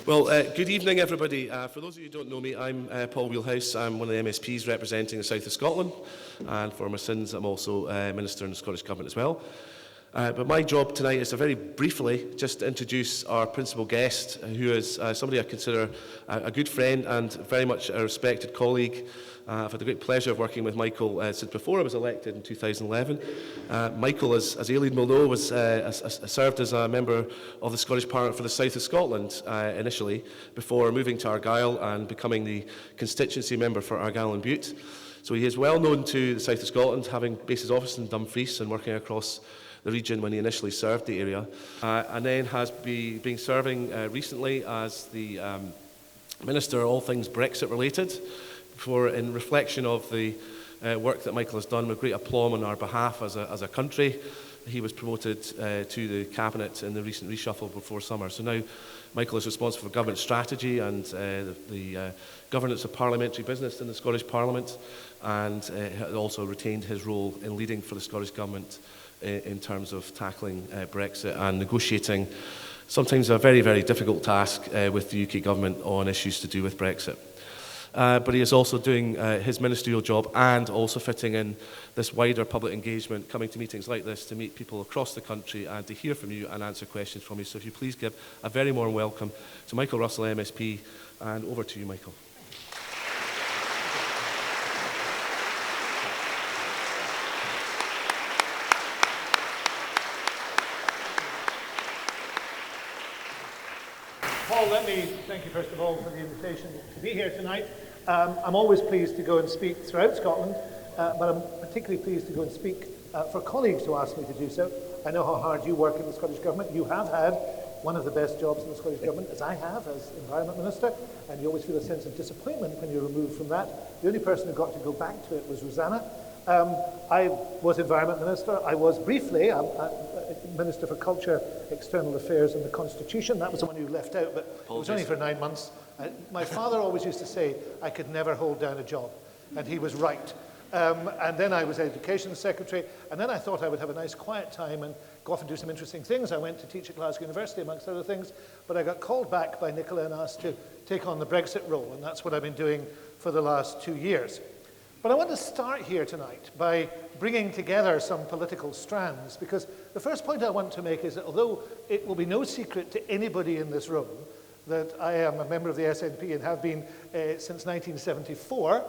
Well, good evening, everybody. For those of you who don't know me, I'm Paul Wheelhouse. I'm one of the MSPs representing the south of Scotland, and for my sins, I'm also Minister in the Scottish Government as well. But my job tonight is to very briefly just introduce our principal guest, who is somebody I consider a good friend and very much a respected colleague. I've had the great pleasure of working with Michael since before I was elected in 2011. Michael, as Aileen will know, served as a member of the Scottish Parliament for the south of Scotland initially, before moving to Argyll and becoming the constituency member for Argyll and Bute. So he is well known to the south of Scotland, having based his office in Dumfries and working across the region when he initially served the area, and then has been serving recently as the Minister all things Brexit related, in reflection of the work that Michael has done with great aplomb on our behalf as a country. He was promoted to the Cabinet in the recent reshuffle before summer. So now Michael is responsible for government strategy and the governance of parliamentary business in the Scottish Parliament, and has also retained his role in leading for the Scottish Government in terms of tackling Brexit and negotiating sometimes a very, very difficult task with the UK Government on issues to do with Brexit. But he is also doing his ministerial job and also fitting in this wider public engagement, coming to meetings like this to meet people across the country and to hear from you and answer questions from you. So if you please give a very warm welcome to Michael Russell MSP, and over to you, Michael. Paul, let me thank you first of all for the invitation to be here tonight. I'm always pleased to go and speak throughout Scotland, but I'm particularly pleased to go and speak for colleagues who ask me to do so. I know how hard you work in the Scottish Government. You have had one of the best jobs in the Scottish Government, as I have, as Environment Minister, and you always feel a sense of disappointment when you're removed from that. The only person who got to go back to it was Rosanna. I was Environment Minister. I was briefly Minister for Culture, External Affairs and the Constitution. That was the one you left out, but it was only for 9 months. My father always used to say I could never hold down a job, and he was right. And then I was Education Secretary, and then I thought I would have a nice quiet time and go off and do some interesting things. I went to teach at Glasgow University, amongst other things, but I got called back by Nicola and asked to take on the Brexit role, and that's what I've been doing for the last 2 years. But I want to start here tonight by bringing together some political strands, because the first point I want to make is that although it will be no secret to anybody in this room that I am a member of the SNP and have been since 1974,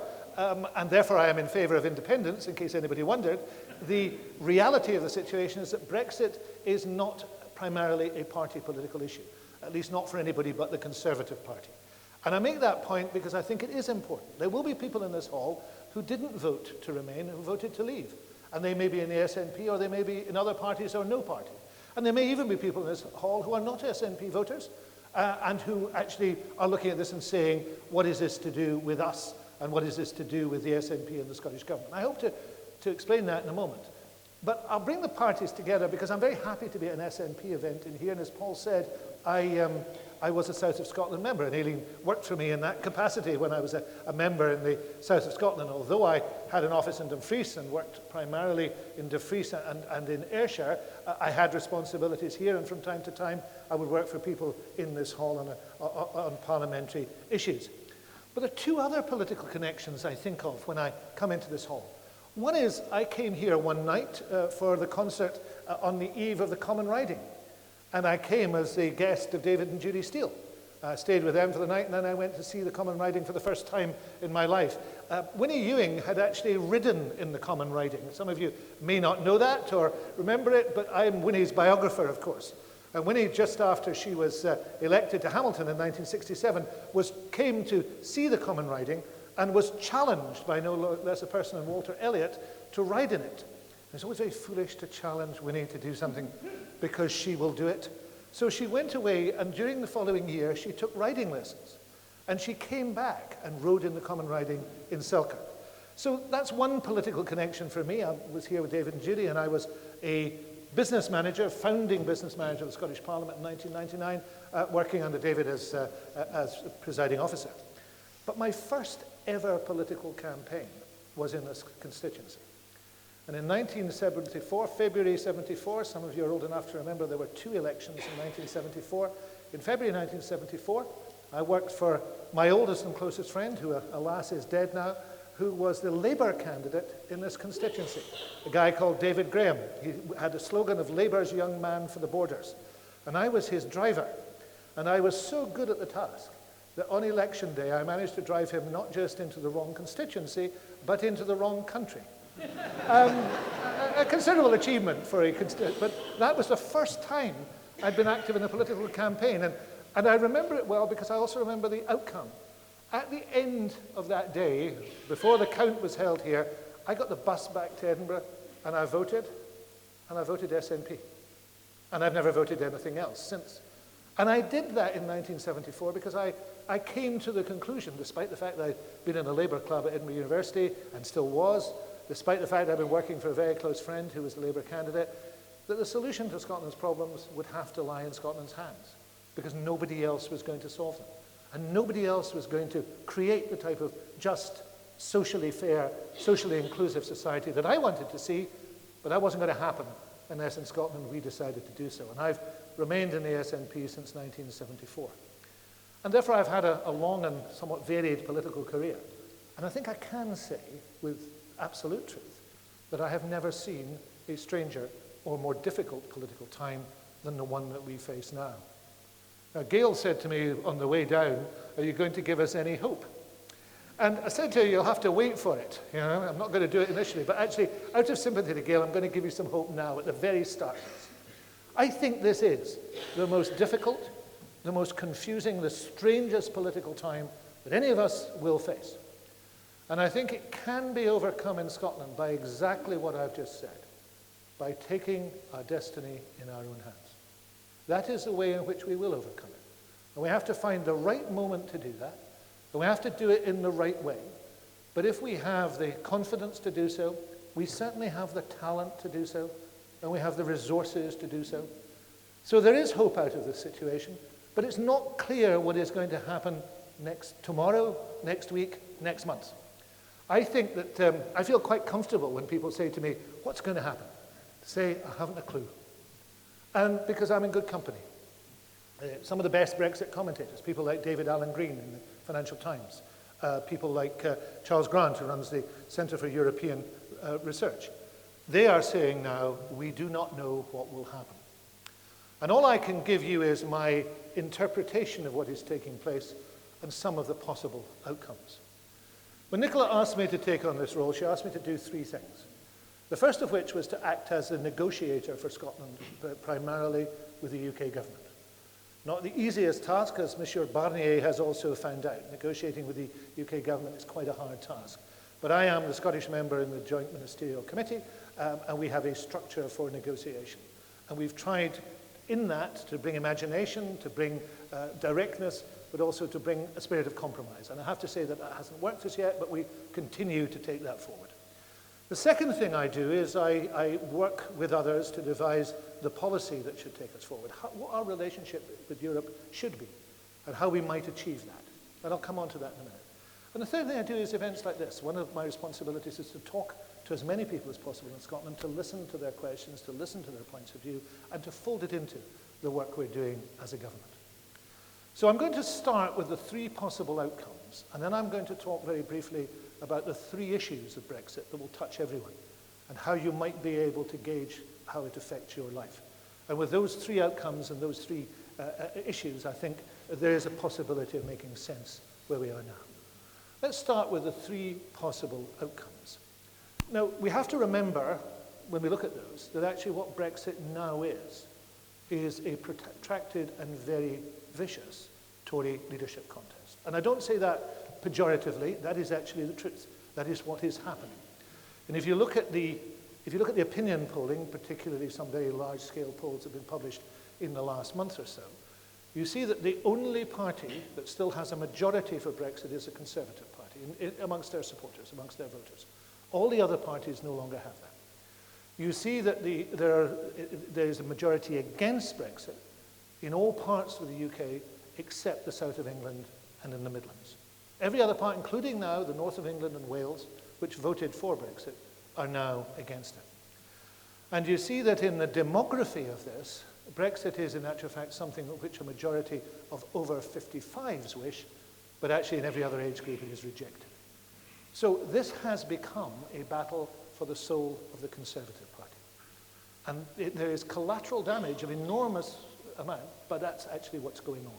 and therefore I am in favour of independence, in case anybody wondered, the reality of the situation is that Brexit is not primarily a party political issue, at least not for anybody but the Conservative Party. And I make that point because I think it is important. There will be people in this hall who didn't vote to remain, who voted to leave. And they may be in the SNP, or they may be in other parties or no party. And there may even be people in this hall who are not SNP voters, and who actually are looking at this and saying, what is this to do with us, and what is this to do with the SNP and the Scottish Government? And I hope to explain that in a moment. But I'll bring the parties together because I'm very happy to be at an SNP event in here, and as Paul said, I was a South of Scotland member, and Aileen worked for me in that capacity when I was a member in the South of Scotland. Although I had an office in Dumfries and worked primarily in Dumfries and in Ayrshire, I had responsibilities here, and from time to time I would work for people in this hall on parliamentary issues. But there are two other political connections I think of when I come into this hall. One is I came here one night for the concert on the eve of the Common Riding. And I came as the guest of David and Judy Steele. I stayed with them for the night, and then I went to see the Common Riding for the first time in my life. Winnie Ewing had actually ridden in the Common Riding. Some of you may not know that or remember it, but I'm Winnie's biographer, of course. And Winnie, just after she was elected to Hamilton in 1967, came to see the Common Riding and was challenged by no less a person than Walter Elliot to ride in it. It's always very foolish to challenge Winnie to do something because she will do it. So she went away, and during the following year, she took riding lessons. And she came back and rode in the Common Riding in Selkirk. So that's one political connection for me. I was here with David and Judy, and I was a business manager, founding business manager of the Scottish Parliament in 1999, working under David as presiding officer. But my first ever political campaign was in this constituency. And in 1974, February 74, some of you are old enough to remember there were 2 elections in 1974. In February 1974, I worked for my oldest and closest friend, who alas is dead now, who was the Labour candidate in this constituency, a guy called David Graham. He had a slogan of Labour's young man for the borders. And I was his driver. And I was so good at the task that on election day, I managed to drive him not just into the wrong constituency, but into the wrong country. A considerable achievement for a constituent, but that was the first time I'd been active in a political campaign. And I remember it well because I also remember the outcome. At the end of that day, before the count was held here, I got the bus back to Edinburgh and I voted SNP. And I've never voted anything else since. And I did that in 1974 because I came to the conclusion, despite the fact that I'd been in a Labour club at Edinburgh University and still was, despite the fact that I'd been working for a very close friend who was the Labour candidate, that the solution to Scotland's problems would have to lie in Scotland's hands because nobody else was going to solve them. And nobody else was going to create the type of just, socially fair, socially inclusive society that I wanted to see, but that wasn't going to happen unless in Scotland we decided to do so. And I've remained in the SNP since 1974. And therefore I've had a long and somewhat varied political career. And I think I can say with absolute truth that I have never seen a stranger or more difficult political time than the one that we face now. Now, Gail said to me on the way down, "Are you going to give us any hope?" And I said to her, "You'll have to wait for it. You know, I'm not going to do it initially, but actually, out of sympathy to Gail, I'm going to give you some hope now at the very start. I think this is the most difficult, the most confusing, the strangest political time that any of us will face. And I think it can be overcome in Scotland by exactly what I've just said, by taking our destiny in our own hands. That is the way in which we will overcome it. And we have to find the right moment to do that, and we have to do it in the right way. But if we have the confidence to do so, we certainly have the talent to do so, and we have the resources to do so. So there is hope out of this situation, but it's not clear what is going to happen tomorrow, next week, next month. I think that I feel quite comfortable when people say to me, "What's going to happen?" To say, "I haven't a clue." And because I'm in good company. Some of the best Brexit commentators, people like David Allen Green in the Financial Times, people like Charles Grant, who runs the Centre for European Research, they are saying now, we do not know what will happen. And all I can give you is my interpretation of what is taking place and some of the possible outcomes. When Nicola asked me to take on this role, she asked me to do 3 things. The first of which was to act as a negotiator for Scotland, primarily with the UK government. Not the easiest task, as Monsieur Barnier has also found out. Negotiating with the UK government is quite a hard task. But I am the Scottish member in the Joint Ministerial Committee, and we have a structure for negotiation. And we've tried in that to bring imagination, to bring directness, but also to bring a spirit of compromise. And I have to say that hasn't worked as yet, but we continue to take that forward. The second thing I do is I work with others to devise the policy that should take us forward, what our relationship with Europe should be, and how we might achieve that. And I'll come on to that in a minute. And the third thing I do is events like this. One of my responsibilities is to talk to as many people as possible in Scotland, to listen to their questions, to listen to their points of view, and to fold it into the work we're doing as a government. So I'm going to start with the 3 possible outcomes, and then I'm going to talk very briefly about the 3 issues of Brexit that will touch everyone, and how you might be able to gauge how it affects your life. And with those 3 outcomes and those 3 issues, I think there is a possibility of making sense where we are now. Let's start with the 3 possible outcomes. Now, we have to remember, when we look at those, that actually what Brexit now is a protracted and very vicious Tory leadership contest. And I don't say that pejoratively, that is actually the truth. That is what is happening. And if you look at the opinion polling, particularly some very large-scale polls that have been published in the last month or so, you see that the only party that still has a majority for Brexit is the Conservative Party, amongst their supporters, amongst their voters. All the other parties no longer have that. You see that there is a majority against Brexit in all parts of the UK except the south of England and in the Midlands. Every other part, including now the north of England and Wales, which voted for Brexit, are now against it. And you see that in the demography of this, Brexit is in actual fact something which a majority of over 55s wish, but actually in every other age group it is rejected. So this has become a battle for the soul of the Conservative Party. And there is collateral damage of enormous amount, but that's actually what's going on.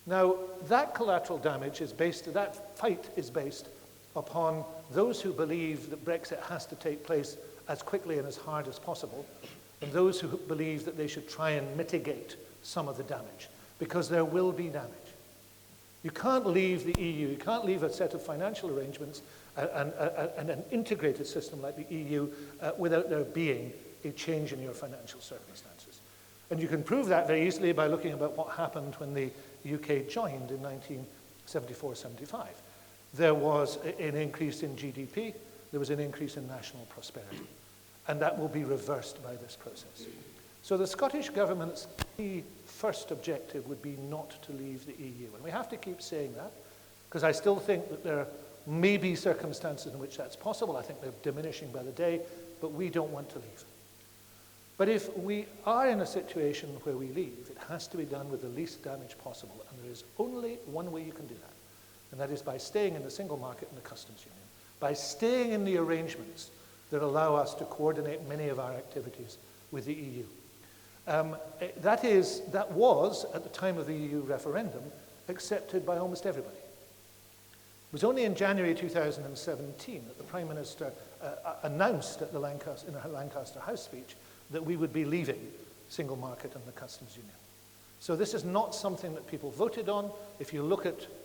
Now, that collateral damage is based, that fight is based upon those who believe that Brexit has to take place as quickly and as hard as possible, and those who believe that they should try and mitigate some of the damage, because there will be damage. You can't leave the EU, you can't leave a set of financial arrangements and an integrated system like the EU without there being a change in your financial circumstances. And you can prove that very easily by looking at what happened when the UK joined in 1974-75. There was an increase in GDP, there was an increase in national prosperity. And that will be reversed by this process. So the Scottish Government's key first objective would be not to leave the EU. And we have to keep saying that, because I still think that there may be circumstances in which that's possible. I think they're diminishing by the day, but we don't want to leave. But if we are in a situation where we leave, it has to be done with the least damage possible. And there is only one way you can do that, and that is by staying in the single market and the customs union, by staying in the arrangements that allow us to coordinate many of our activities with the EU. That was, at the time of the EU referendum, accepted by almost everybody. It was only in January 2017 that the Prime Minister announced at in her Lancaster House speech that we would be leaving single market and the customs union. So this is not something that people voted on. If you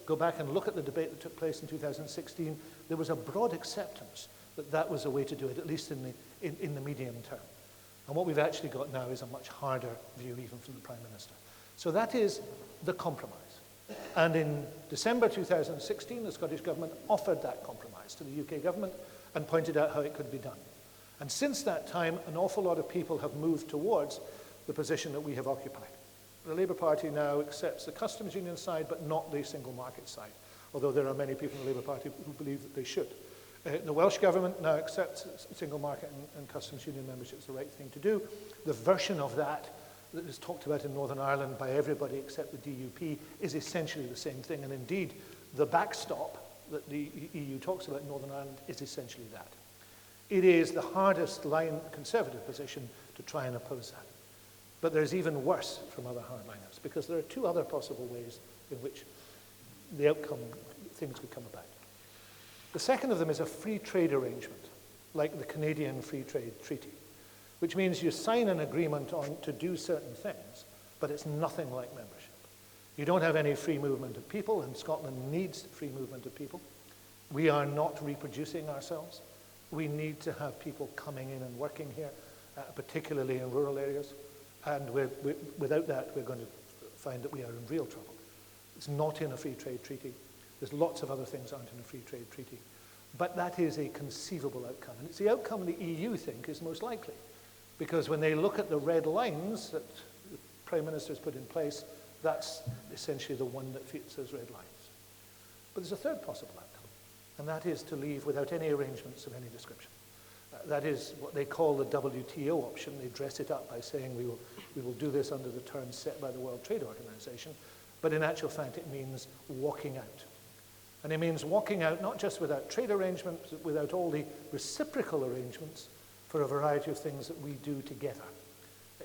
go back and look at the debate that took place in 2016, there was a broad acceptance that that was a way to do it, at least in the medium term. And what we've actually got now is a much harder view even from the Prime Minister. So that is the compromise. And in December 2016, the Scottish Government offered that compromise to the UK Government and pointed out how it could be done. And since that time, an awful lot of people have moved towards the position that we have occupied. The Labour Party now accepts the customs union side, but not the single market side, although there are many people in the Labour Party who believe that they should. The Welsh Government now accepts single market and customs union membership is the right thing to do. The version of that is talked about in Northern Ireland by everybody except the DUP is essentially the same thing, and indeed the backstop that the EU talks about in Northern Ireland is essentially that. It is the hardest line Conservative position to try and oppose that. But there's even worse from other hardliners, because there are two other possible ways in which the outcome, things could come about. The second of them is a free trade arrangement, like the Canadian Free Trade Treaty, which means you sign an agreement to do certain things, but it's nothing like membership. You don't have any free movement of people, and Scotland needs free movement of people. We are not reproducing ourselves. We need to have people coming in and working here, particularly in rural areas. And without that, we're going to find that we are in real trouble. It's not in a free trade treaty. There's lots of other things aren't in a free trade treaty. But that is a conceivable outcome. And it's the outcome the EU think is most likely. Because when they look at the red lines that the Prime Minister's put in place, that's essentially the one that fits those red lines. But there's a third possible outcome, and that is to leave without any arrangements of any description. That is what they call the WTO option. They dress it up by saying we will do this under the terms set by the World Trade Organization, but in actual fact it means walking out. And it means walking out not just without trade arrangements, but without all the reciprocal arrangements for a variety of things that we do together.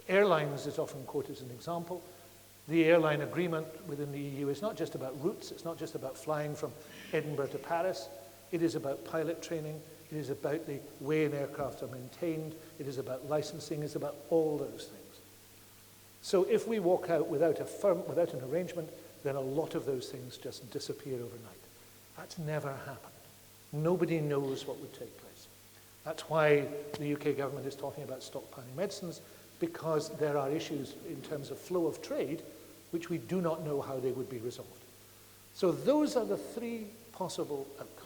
Airlines is often quoted as an example. The airline agreement within the EU is not just about routes, it's not just about flying from Edinburgh to Paris, it is about pilot training, it is about the way an aircraft are maintained, it is about licensing, it's about all those things. So if we walk out without an arrangement, then a lot of those things just disappear overnight. That's never happened. Nobody knows what would take place. That's why the UK government is talking about stockpiling medicines, because there are issues in terms of flow of trade which we do not know how they would be resolved. So those are the three possible outcomes.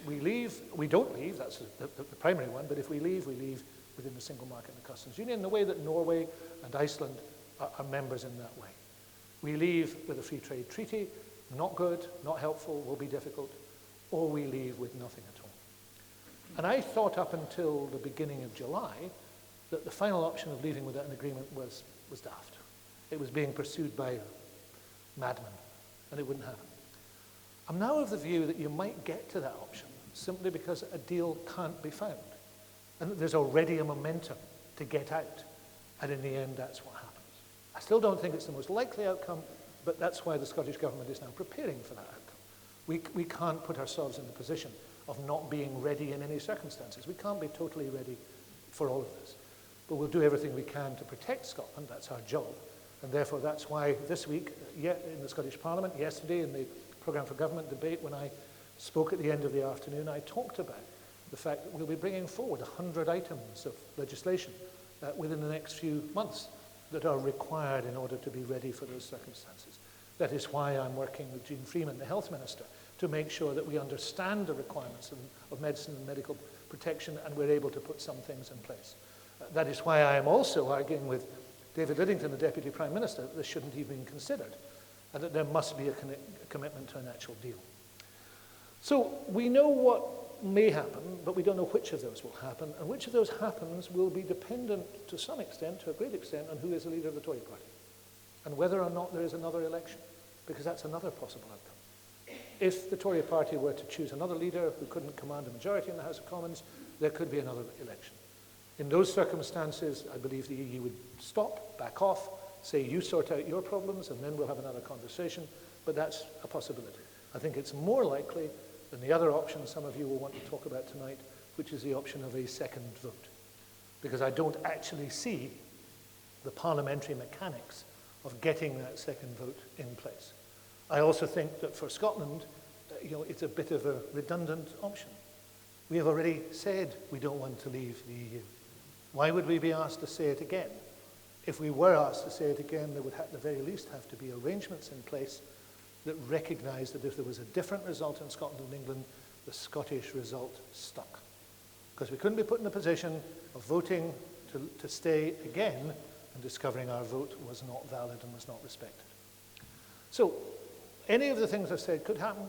We leave, we don't leave, that's the primary one, but if we leave within the single market and the customs union, the way that Norway and Iceland are members in that way. We leave with a free trade treaty, not good, not helpful, will be difficult, or we leave with nothing at all. And I thought up until the beginning of July that the final option of leaving without an agreement was daft. It was being pursued by madmen, and it wouldn't happen. I'm now of the view that you might get to that option simply because a deal can't be found, and that there's already a momentum to get out, and in the end, that's what happens. I still don't think it's the most likely outcome, but that's why the Scottish Government is now preparing for that outcome. We can't put ourselves in the position of not being ready in any circumstances. We can't be totally ready for all of this. But we'll do everything we can to protect Scotland. That's our job. And therefore, that's why this week, in the Scottish Parliament, yesterday in the Programme for Government debate, when I spoke at the end of the afternoon, I talked about the fact that we'll be bringing forward 100 items of legislation within the next few months that are required in order to be ready for those circumstances. That is why I'm working with Jean Freeman, the Health Minister, to make sure that we understand the requirements of medicine and medical protection, and we're able to put some things in place. That is why I am also arguing with David Lidington, the Deputy Prime Minister, that this shouldn't even be considered, and that there must be a commitment to an actual deal. So we know what may happen, but we don't know which of those will happen, and which of those happens will be dependent to some extent, to a great extent, on who is the leader of the Tory party, and whether or not there is another election, because that's another possible outcome. If the Tory party were to choose another leader who couldn't command a majority in the House of Commons, there could be another election. In those circumstances, I believe the EU would stop, back off, say you sort out your problems, and then we'll have another conversation, but that's a possibility. I think it's more likely than the other option some of you will want to talk about tonight, which is the option of a second vote, because I don't actually see the parliamentary mechanics of getting that second vote in place. I also think that for Scotland, it's a bit of a redundant option. We have already said we don't want to leave the EU. Why would we be asked to say it again? If we were asked to say it again, there would at the very least have to be arrangements in place that recognise that if there was a different result in Scotland and England, the Scottish result stuck. Because we couldn't be put in a position of voting to stay again and discovering our vote was not valid and was not respected. So, any of the things I've said could happen.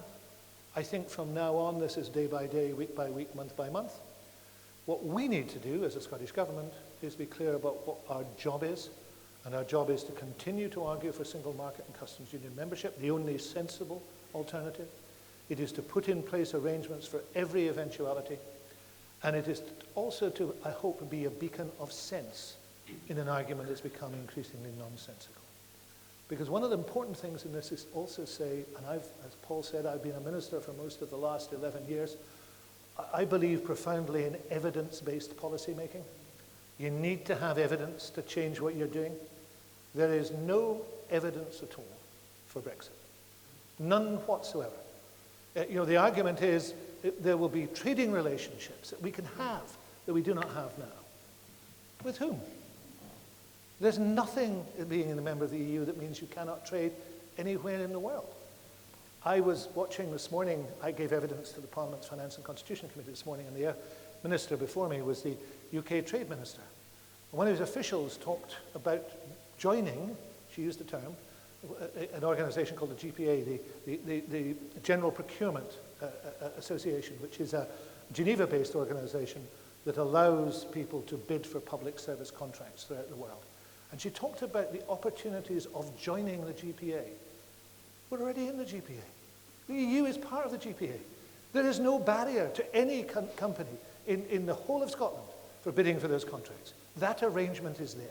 I think from now on, this is day by day, week by week, month by month. What we need to do as a Scottish Government is be clear about what our job is, and our job is to continue to argue for single market and customs union membership, the only sensible alternative. It is to put in place arrangements for every eventuality, and it is also to, I hope, be a beacon of sense in an argument that's become increasingly nonsensical. Because one of the important things in this is also say, and as Paul said, I've been a minister for most of the last 11 years, I believe profoundly in evidence-based policy making. You need to have evidence to change what you're doing. There is no evidence at all for Brexit. None whatsoever. The argument is there will be trading relationships that we can have that we do not have now. With whom? There's nothing in being a member of the EU that means you cannot trade anywhere in the world. I was watching this morning, I gave evidence to the Parliament's Finance and Constitution Committee this morning, and the minister before me was the UK Trade Minister. And one of his officials talked about joining, she used the term, an organisation called the GPA, the General Procurement Association, which is a Geneva-based organisation that allows people to bid for public service contracts throughout the world. And she talked about the opportunities of joining the GPA. We're already in the GPA. The EU is part of the GPA. There is no barrier to any company in the whole of Scotland for bidding for those contracts. That arrangement is there.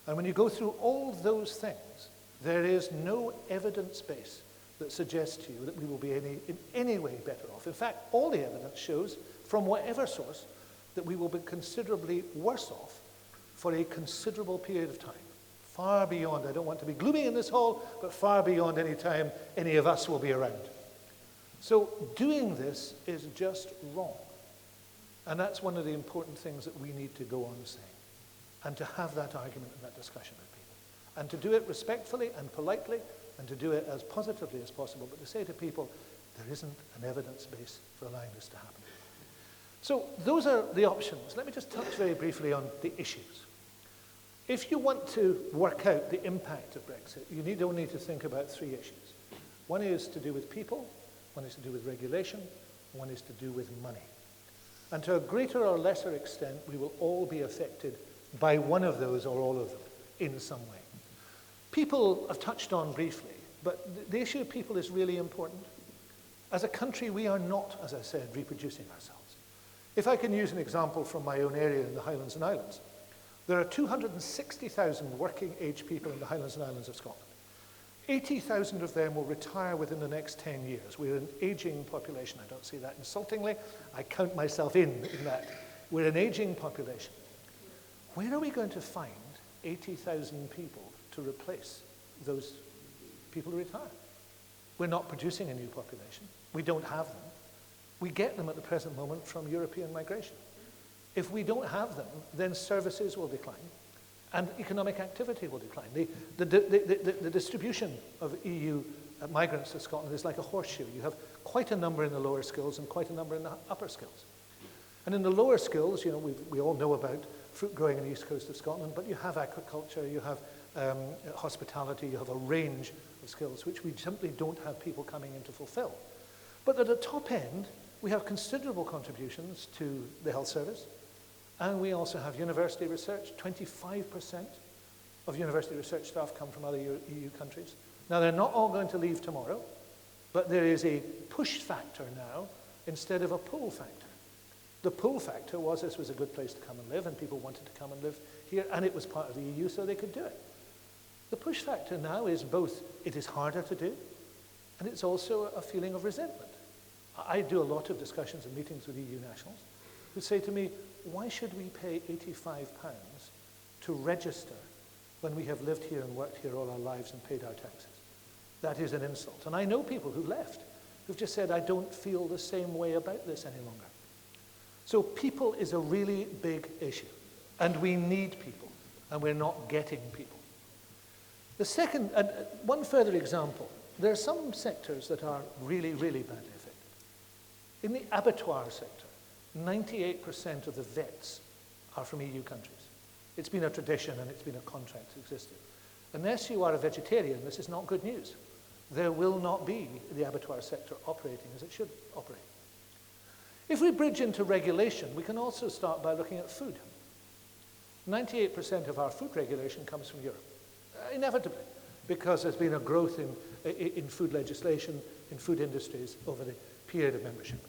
And when you go through all those things, there is no evidence base that suggests to you that we will be in any way better off. In fact, all the evidence shows, from whatever source, that we will be considerably worse off for a considerable period of time. Far beyond, I don't want to be gloomy in this hall, but far beyond any time any of us will be around. So doing this is just wrong. And that's one of the important things that we need to go on saying. And to have that argument and that discussion with people. And to do it respectfully and politely, and to do it as positively as possible, but to say to people, there isn't an evidence base for allowing this to happen. So those are the options. Let me just touch very briefly on the issues. If you want to work out the impact of Brexit, you need only to think about three issues. One is to do with people, one is to do with regulation, one is to do with money. And to a greater or lesser extent, we will all be affected by one of those or all of them in some way. People I've touched on briefly, but the issue of people is really important. As a country, we are not, as I said, reproducing ourselves. If I can use an example from my own area in the Highlands and Islands, there are 260,000 working age people in the Highlands and Islands of Scotland. 80,000 of them will retire within the next 10 years. We're an aging population. I don't say that insultingly. I count myself in that. We're an aging population. Where are we going to find 80,000 people to replace those people who retire? We're not producing a new population. We don't have them. We get them at the present moment from European migration. If we don't have them, then services will decline and economic activity will decline. The distribution of EU migrants to Scotland is like a horseshoe. You have quite a number in the lower skills and quite a number in the upper skills. And in the lower skills, you know, we all know about fruit growing on the east coast of Scotland, but you have agriculture, you have hospitality, you have a range of skills which we simply don't have people coming in to fulfill. But at the top end, we have considerable contributions to the health service, and we also have university research. 25% of university research staff come from other EU countries. Now, they're not all going to leave tomorrow, but there is a push factor now instead of a pull factor. The pull factor was this was a good place to come and live, and people wanted to come and live here, and it was part of the EU, so they could do it. The push factor now is both it is harder to do, and it's also a feeling of resentment. I do a lot of discussions and meetings with EU nationals who say to me, why should we pay £85 to register when we have lived here and worked here all our lives and paid our taxes? That is an insult. And I know people who left who've just said, I don't feel the same way about this any longer. So people is a really big issue, and we need people, and we're not getting people. The second, and one further example, there are some sectors that are really, really badly affected. In the abattoir sector, 98% of the vets are from EU countries. It's been a tradition and it's been a contract that existed. Unless you are a vegetarian, this is not good news. There will not be the abattoir sector operating as it should operate. If we bridge into regulation, we can also start by looking at food. 98% of our food regulation comes from Europe, inevitably, because there's been a growth in food legislation, in food industries over the period of membership.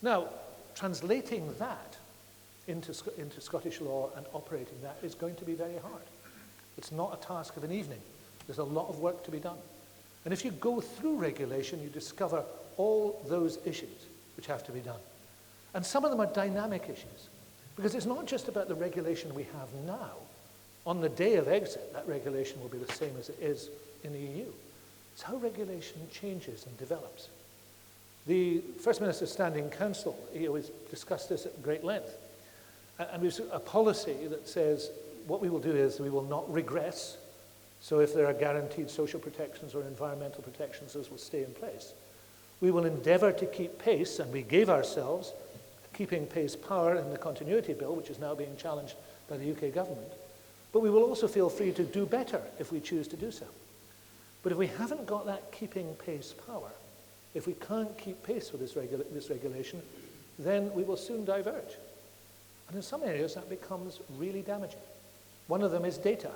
Now, translating that into Scottish law and operating that is going to be very hard. It's not a task of an evening. There's a lot of work to be done. And if you go through regulation, you discover all those issues which have to be done. And some of them are dynamic issues, because it's not just about the regulation we have now. On the day of exit, that regulation will be the same as it is in the EU. It's how regulation changes and develops. The First Minister's Standing Council, he always discussed this at great length. And we've a policy that says what we will do is we will not regress. So if there are guaranteed social protections or environmental protections, those will stay in place. We will endeavour to keep pace, and we gave ourselves keeping pace power in the continuity bill, which is now being challenged by the UK government. But we will also feel free to do better if we choose to do so. But if we haven't got that keeping pace power, if we can't keep pace with this regulation, then we will soon diverge. And in some areas, that becomes really damaging. One of them is data.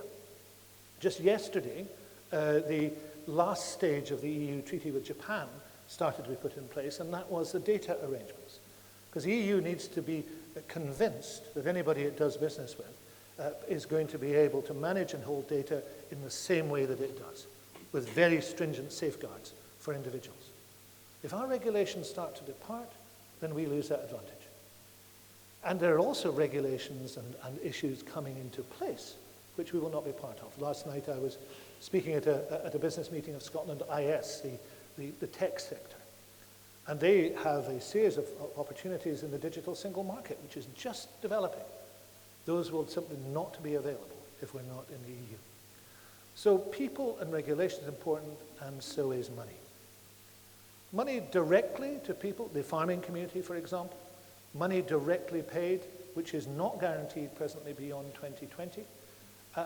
Just yesterday, the last stage of the EU treaty with Japan started to be put in place, and that was the data arrangements. Because the EU needs to be convinced that anybody it does business with is going to be able to manage and hold data in the same way that it does, with very stringent safeguards for individuals. If our regulations start to depart, then we lose that advantage. And there are also regulations and issues coming into place which we will not be part of. Last night I was speaking at a business meeting of Scotland IS, the tech sector. And they have a series of opportunities in the digital single market, which is just developing. Those will simply not be available if we're not in the EU. So people and regulation is important, and so is money. Money directly to people, the farming community, for example, money directly paid, which is not guaranteed presently beyond 2020,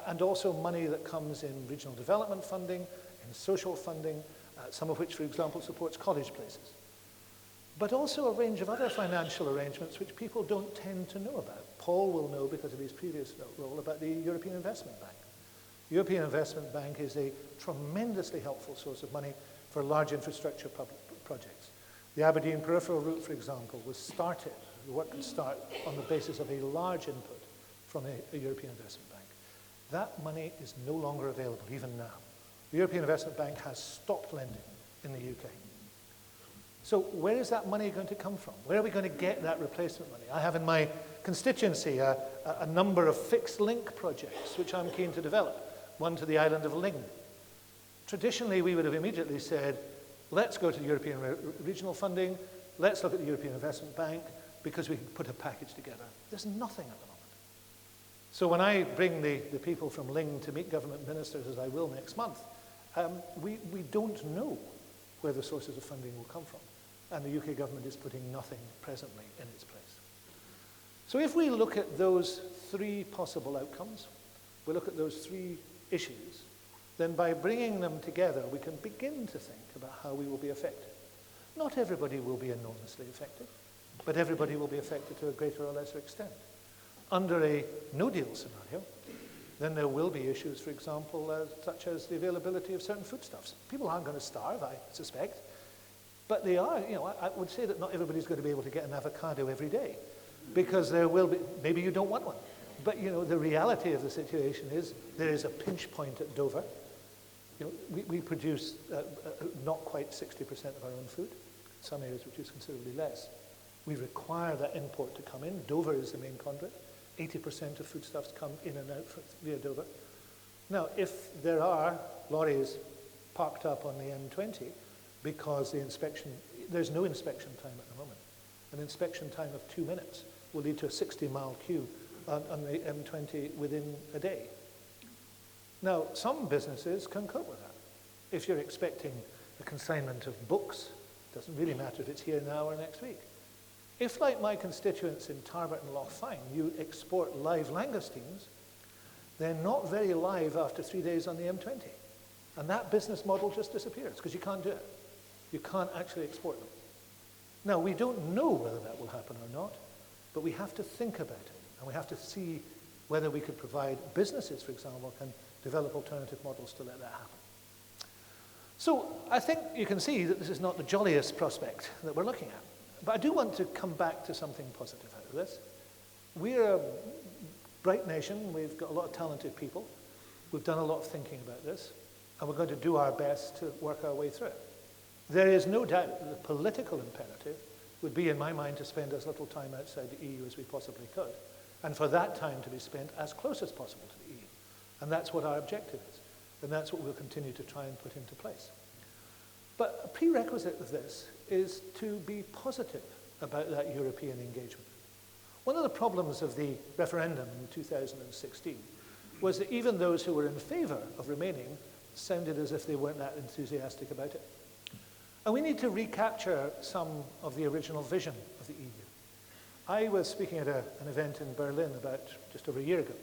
and also money that comes in regional development funding, in social funding, some of which, for example, supports college places. but also a range of other financial arrangements which people don't tend to know about. Paul will know, because of his previous role, about the European Investment Bank. The European Investment Bank is a tremendously helpful source of money for large infrastructure projects. The Aberdeen Peripheral Route, for example, was started, the work could start on the basis of a large input from a European Investment Bank. That money is no longer available, even now. The European Investment Bank has stopped lending in the UK. So where is that money going to come from? Where are we going to get that replacement money? I have in my constituency a number of fixed link projects which I'm keen to develop, one to the island of Lyng. Traditionally, we would have immediately said, let's go to the European regional funding, let's look at the European Investment Bank, because we can put a package together. There's nothing at the moment. So when I bring the people from Lyng to meet government ministers, as I will next month, we don't know where the sources of funding will come from. And the UK government is putting nothing presently in its place. So if we look at those three possible outcomes, we look at those three issues, then by bringing them together, we can begin to think about how we will be affected. Not everybody will be enormously affected, but everybody will be affected to a greater or lesser extent. Under a no-deal scenario, then there will be issues, for example, such as the availability of certain foodstuffs. People aren't going to starve, I suspect, but they are, I would say that not everybody's going to be able to get an avocado every day, because there will be, maybe you don't want one, but the reality of the situation is there is a pinch point at Dover. We produce not quite 60% of our own food. Some areas produce considerably less. We require that import to come in. Dover is the main conduit. 80% of foodstuffs come in and out via Dover. Now, if there are lorries parked up on the M20 because there's no inspection time at the moment. An inspection time of 2 minutes will lead to a 60-mile queue on the M20 within a day. Now, some businesses can cope with that. If you're expecting the consignment of books, it doesn't really matter if it's here now or next week. If, like my constituents in Tarbert and Lochfine, you export live langoustines, they're not very live after 3 days on the M20. And that business model just disappears because you can't do it. You can't actually export them. Now, we don't know whether that will happen or not, but we have to think about it. And we have to see whether we could provide businesses, for example, can develop alternative models to let that happen. So I think you can see that this is not the jolliest prospect that we're looking at. But I do want to come back to something positive out of this. We're a bright nation. We've got a lot of talented people. We've done a lot of thinking about this, and we're going to do our best to work our way through it. There is no doubt that the political imperative would be, in my mind, to spend as little time outside the EU as we possibly could, and for that time to be spent as close as possible to the EU. And that's what our objective is, and that's what we'll continue to try and put into place. But a prerequisite of this is to be positive about that European engagement. One of the problems of the referendum in 2016 was that even those who were in favour of remaining sounded as if they weren't that enthusiastic about it. And we need to recapture some of the original vision of the EU. I was speaking at an event in Berlin about just over a year ago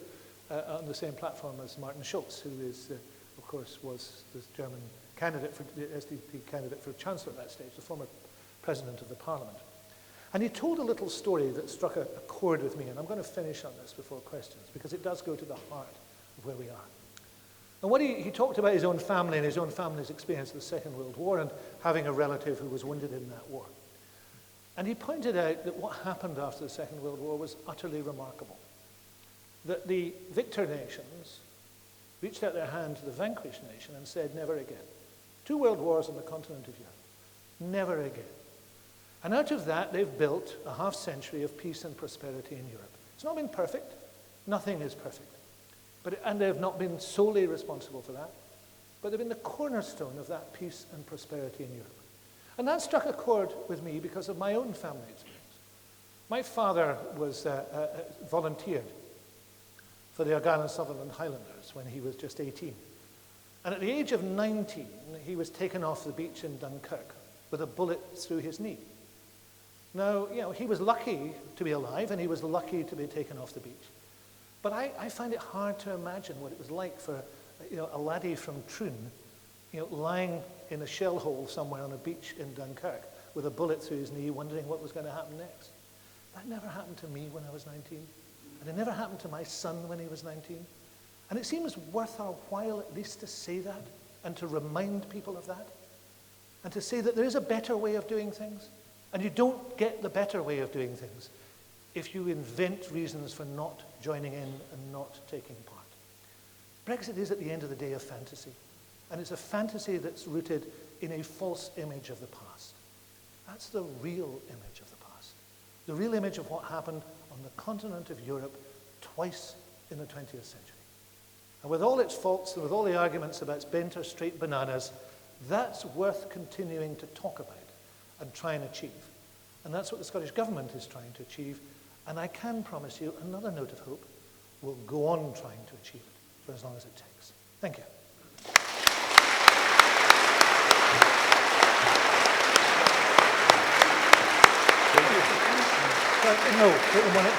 on the same platform as Martin Schulz, who is, of course, was the German candidate for the SDP candidate for Chancellor at that stage, the former President of the Parliament. And he told a little story that struck a chord with me, and I'm going to finish on this before questions, because it does go to the heart of where we are. And what he talked about his own family and his own family's experience of the Second World War and having a relative who was wounded in that war. And he pointed out that what happened after the Second World War was utterly remarkable. That the victor nations reached out their hand to the vanquished nation and said, never again. 2 world wars on the continent of Europe. Never again. And out of that, they've built a half-century of peace and prosperity in Europe. It's not been perfect. Nothing is perfect. And they've not been solely responsible for that, but they've been the cornerstone of that peace and prosperity in Europe. And that struck a chord with me because of my own family experience. My father was volunteered for the Argyll and Sutherland Highlanders when he was just 18. And at the age of 19, he was taken off the beach in Dunkirk with a bullet through his knee. Now, he was lucky to be alive, and he was lucky to be taken off the beach. But I find it hard to imagine what it was like for a laddie from Troon, lying in a shell hole somewhere on a beach in Dunkirk, with a bullet through his knee, wondering what was going to happen next. That never happened to me when I was 19. And it never happened to my son when he was 19. And it seems worth our while at least to say that and to remind people of that. And to say that there is a better way of doing things. And you don't get the better way of doing things if you invent reasons for not joining in and not taking part. Brexit is at the end of the day a fantasy. And it's a fantasy that's rooted in a false image of the past. That's the real image of the past. The real image of what happened on the continent of Europe twice in the 20th century. And with all its faults and with all the arguments about its bent or straight bananas, that's worth continuing to talk about and try and achieve. And that's what the Scottish Government is trying to achieve. And I can promise you another note of hope. We'll go on trying to achieve it for as long as it takes. Thank you. No, put them on it.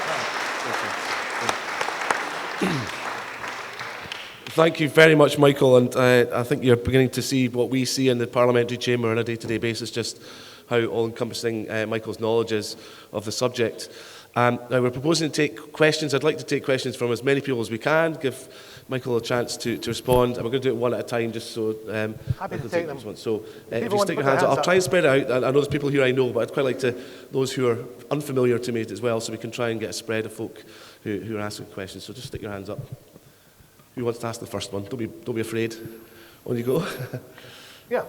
Thank you very much, Michael, and I think you're beginning to see what we see in the Parliamentary Chamber on a day-to-day basis, just how all-encompassing Michael's knowledge is of the subject. Now, we're proposing to take questions. I'd like to take questions from as many people as we can, give Michael a chance to respond, and we're going to do it one at a time, just so... Happy to take them. So, if you stick your hands up, I'll try and spread it out. I know there's people here I know, but I'd quite like those who are unfamiliar to me as well, so we can try and get a spread of folk who are asking questions. So just stick your hands up. Who wants to ask the first one? Don't be afraid. On you go. Yeah.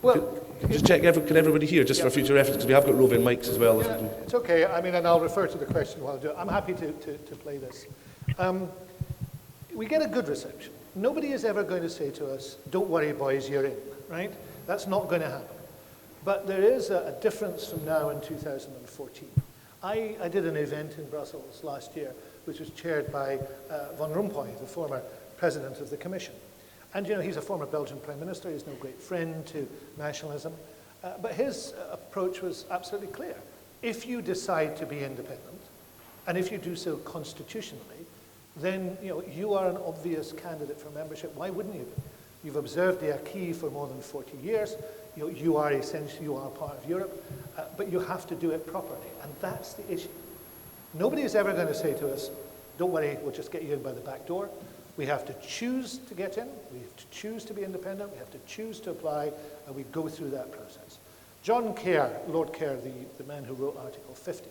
Well, just check, can everybody hear, just for future reference, because we have got roving mics as well. Yeah, it's okay. I mean, and I'll refer to the question while I do it. I'm happy to play this. We get a good reception. Nobody is ever going to say to us, don't worry, boys, you're in, right? That's not going to happen. But there is a difference from now and 2014. I did an event in Brussels last year, which was chaired by Van Rompuy, the former president of the Commission. And, you know, he's a former Belgian Prime Minister. He's no great friend to nationalism. But his approach was absolutely clear. If you decide to be independent, and if you do so constitutionally, then, you know, you are an obvious candidate for membership. Why wouldn't you be? You've observed the acquis for more than 40 years. You know, you are essentially, you are part of Europe, but you have to do it properly. And that's the issue. Nobody is ever going to say to us, don't worry, we'll just get you in by the back door. We have to choose to get in, we have to choose to be independent, we have to choose to apply, and we go through that process. John Kerr, Lord Kerr, the man who wrote Article 50,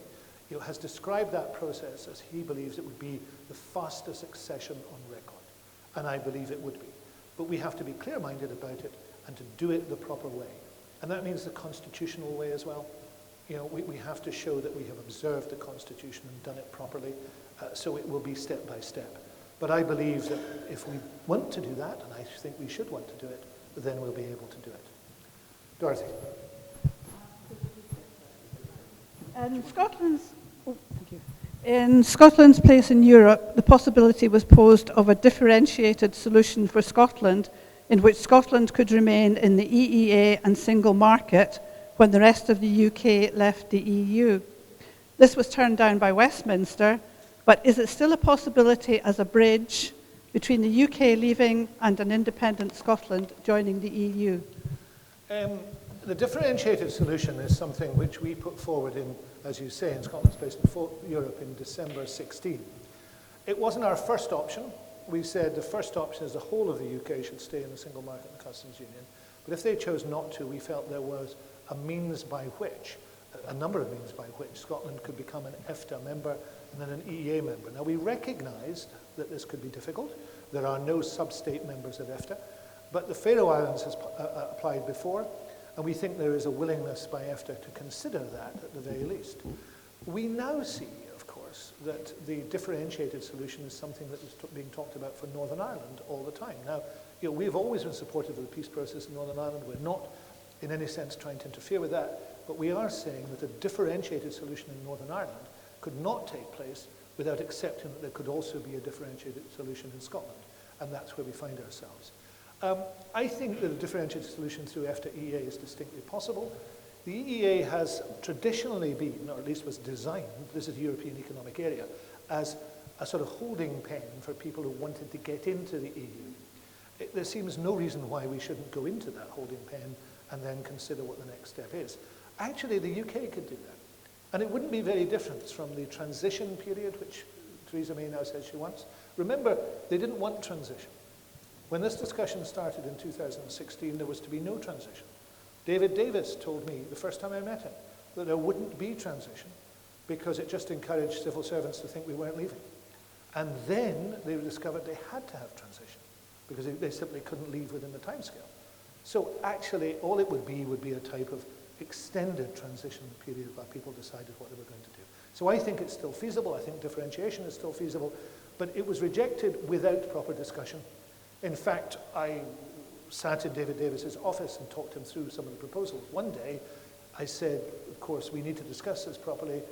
you know, has described that process as he believes it would be the fastest accession on record. And I believe it would be. But we have to be clear-minded about it and to do it the proper way. And that means the constitutional way as well. You know, we have to show that we have observed the Constitution and done it properly, so it will be step by step. But I believe that if we want to do that, and I think we should want to do it, then we'll be able to do it. Dorothy. In Scotland's place in Europe, the possibility was posed of a differentiated solution for Scotland, in which Scotland could remain in the EEA and single market when the rest of the UK left the EU. This was turned down by Westminster, but is it still a possibility as a bridge between the UK leaving and an independent Scotland joining the EU? The differentiated solution is something which we put forward in, as you say, in Scotland's place in Europe in December 16. It wasn't our first option. We said the first option is the whole of the UK should stay in the single market and customs union. But if they chose not to, we felt there was a means by which, a number of means by which Scotland could become an EFTA member and then an EEA member. Now, we recognised that this could be difficult. There are no sub-state members of EFTA, but the Faroe Islands has applied before, and we think there is a willingness by EFTA to consider that at the very least. We now see, of course, that the differentiated solution is something that is being talked about for Northern Ireland all the time. Now, you know, we've always been supportive of the peace process in Northern Ireland. We're not, in any sense, trying to interfere with that, but we are saying that a differentiated solution in Northern Ireland could not take place without accepting that there could also be a differentiated solution in Scotland, and that's where we find ourselves. I think that a differentiated solution through EFTA-EEA is distinctly possible. The EEA has traditionally been, or at least was designed, this is the European Economic Area, as a sort of holding pen for people who wanted to get into the EU. There seems no reason why we shouldn't go into that holding pen and then consider what the next step is. Actually, the UK could do that. And it wouldn't be very different from the transition period, which Theresa May now says she wants. Remember, they didn't want transition. When this discussion started in 2016, there was to be no transition. David Davis told me the first time I met him that there wouldn't be transition because it just encouraged civil servants to think we weren't leaving. And then they discovered they had to have transition because they simply couldn't leave within the timescale. So actually, all it would be a type of extended transition period while people decided what they were going to do. So I think it's still feasible. I think differentiation is still feasible, but it was rejected without proper discussion. In fact, I sat in David Davis's office and talked him through some of the proposals. One day, I said, of course, we need to discuss this properly.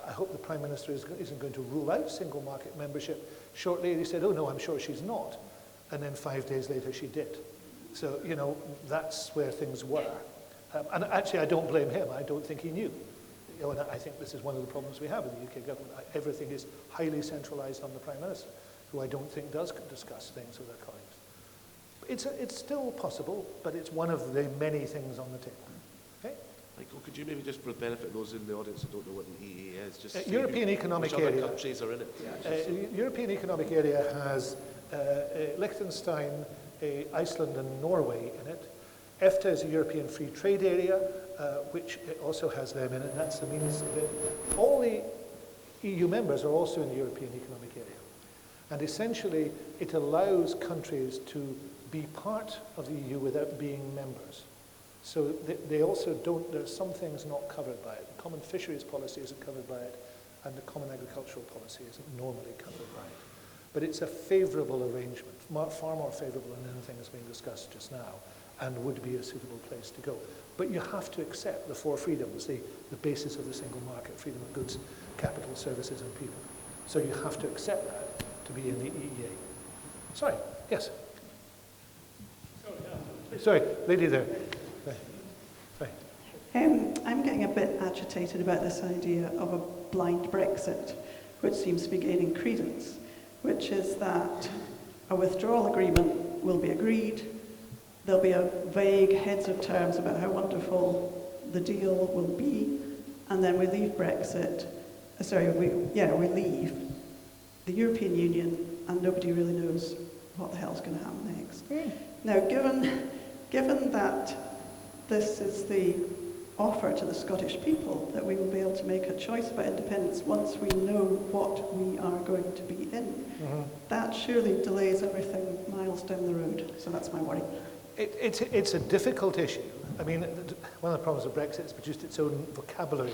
I hope the Prime Minister isn't going to rule out single market membership shortly. And he said, oh no, I'm sure she's not. And then 5 days later, she did. So, you know, that's where things were. And actually, I don't blame him. I don't think he knew. You know, and I think this is one of the problems we have in the UK government. Everything is highly centralised on the Prime Minister, who I don't think does discuss things with their colleagues. It's still possible, but it's one of the many things on the table. Okay? Michael, could you maybe just, for the benefit of those in the audience who don't know what an EEA is, just European Economic which Area. other countries are in it? European Economic Area has Liechtenstein, Iceland and Norway in it. EFTA is a European Free Trade Area, which also has them in it. That's the means of it. All the EU members are also in the European Economic Area. And essentially, it allows countries to be part of the EU without being members. So they also don't, there are some things not covered by it. The common fisheries policy isn't covered by it, and the common agricultural policy isn't normally covered by it. But it's a favourable arrangement, far more favourable than anything that's being discussed just now, and would be a suitable place to go. But you have to accept the four freedoms, the basis of the single market, freedom of goods, capital, services, and people. So you have to accept that to be in the EEA. Sorry, yes? Sorry, lady there. Right. I'm getting a bit agitated about this idea of a blind Brexit, which seems to be gaining credence, which is that a withdrawal agreement will be agreed, there'll be a vague heads of terms about how wonderful the deal will be, and then we leave Brexit, we leave the European Union, and nobody really knows what the hell's going to happen next. Now, given that this is the offer to the Scottish people that we will be able to make a choice about independence once we know what we are going to be in, that surely delays everything miles down the road. So that's my worry. It's a difficult issue. I mean, one of the problems of Brexit has produced its own vocabulary,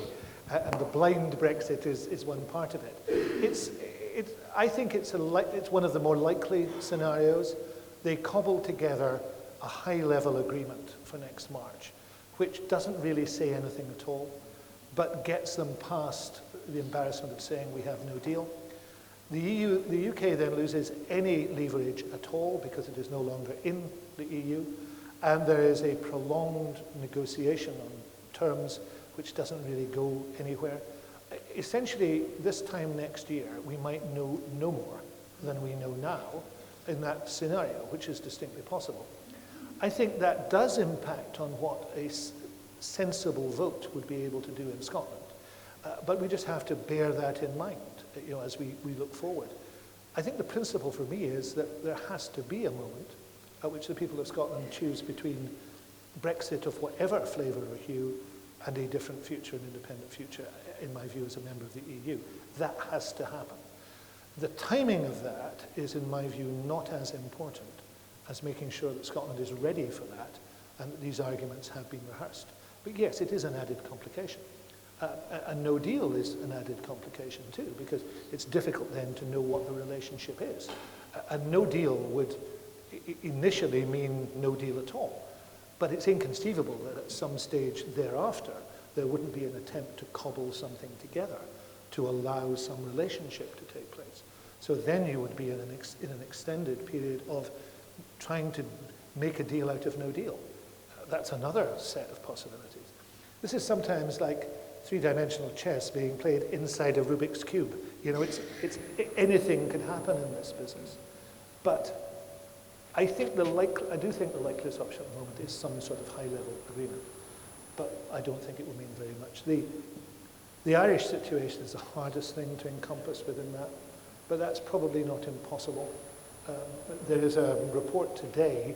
and the blind Brexit is one part of it. I think it's one of the more likely scenarios. They cobble together a high-level agreement for next March, which doesn't really say anything at all, but gets them past the embarrassment of saying we have no deal. The UK then loses any leverage at all because it is no longer in the EU, and there is a prolonged negotiation on terms which doesn't really go anywhere. Essentially, this time next year, we might know no more than we know now in that scenario, which is distinctly possible. I think that does impact on what a sensible vote would be able to do in Scotland. But we just have to bear that in mind, as we look forward. I think the principle for me is that there has to be a moment at which the people of Scotland choose between Brexit of whatever flavour or hue and a different future, an independent future, in my view, as a member of the EU. That has to happen. The timing of that is, in my view, not as important as making sure that Scotland is ready for that and that these arguments have been rehearsed. But yes, it is an added complication. A no deal is an added complication too, because it's difficult then to know what the relationship is. A no deal would initially mean no deal at all, but it's inconceivable that at some stage thereafter there wouldn't be an attempt to cobble something together to allow some relationship to take place. So then you would be in an extended period of trying to make a deal out of no deal. That's another set of possibilities. This is sometimes like three-dimensional chess being played inside a Rubik's Cube. You know, anything can happen in this business. But I do think the likeliest option at the moment is some sort of high-level agreement. But I don't think it will mean very much. The Irish situation is the hardest thing to encompass within that, but that's probably not impossible. There is a report today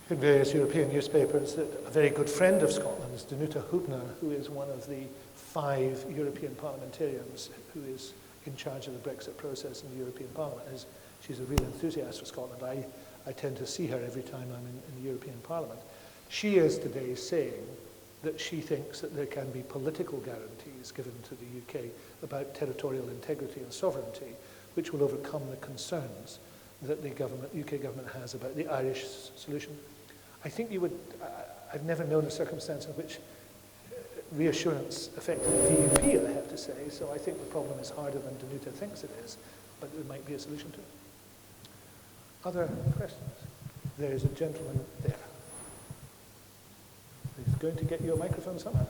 in various European newspapers that a very good friend of Scotland's, Danuta Hübner, who is one of the 5 European parliamentarians who is in charge of the Brexit process in the European Parliament, she's a real enthusiast for Scotland. I tend to see her every time I'm in the European Parliament. She is today saying that she thinks that there can be political guarantees given to the UK about territorial integrity and sovereignty, which will overcome the concerns that the UK government has about the Irish solution. I think I've never known a circumstance in which reassurance affected the DUP, I have to say, so I think the problem is harder than Danuta thinks it is, but there might be a solution to it. Other questions? There is a gentleman there. He's going to get you a microphone somehow.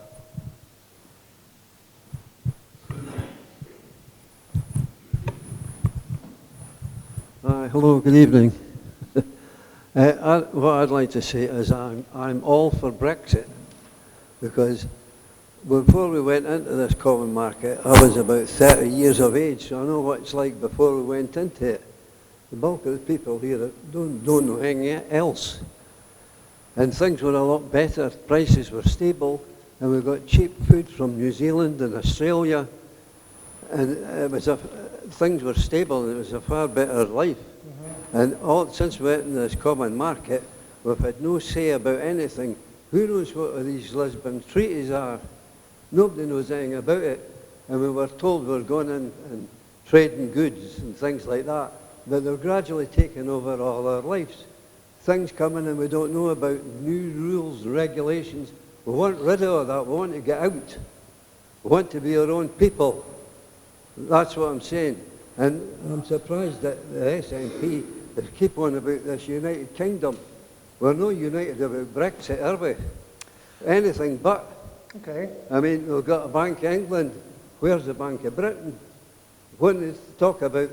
Hello, good evening. What I'd like to say is I'm all for Brexit, because before we went into this common market, I was about 30 years of age, so I know what it's like before we went into it. The bulk of the people here don't know anything else. And things were a lot better, prices were stable, and we got cheap food from New Zealand and Australia, and things were stable, and it was a far better life. And since we went into this common market, we've had no say about anything. Who knows what these Lisbon treaties are? Nobody knows anything about it. And we were told we were going in and trading goods and things like that, but they're gradually taking over all our lives. Things coming and we don't know about, new rules, regulations. We want rid of all that. We want to get out. We want to be our own people. That's what I'm saying. And I'm surprised that the SNP keep on about this United Kingdom. We're not united about Brexit, are we? Anything but. Okay. I mean, we've got a Bank of England. Where's the Bank of Britain? When they talk about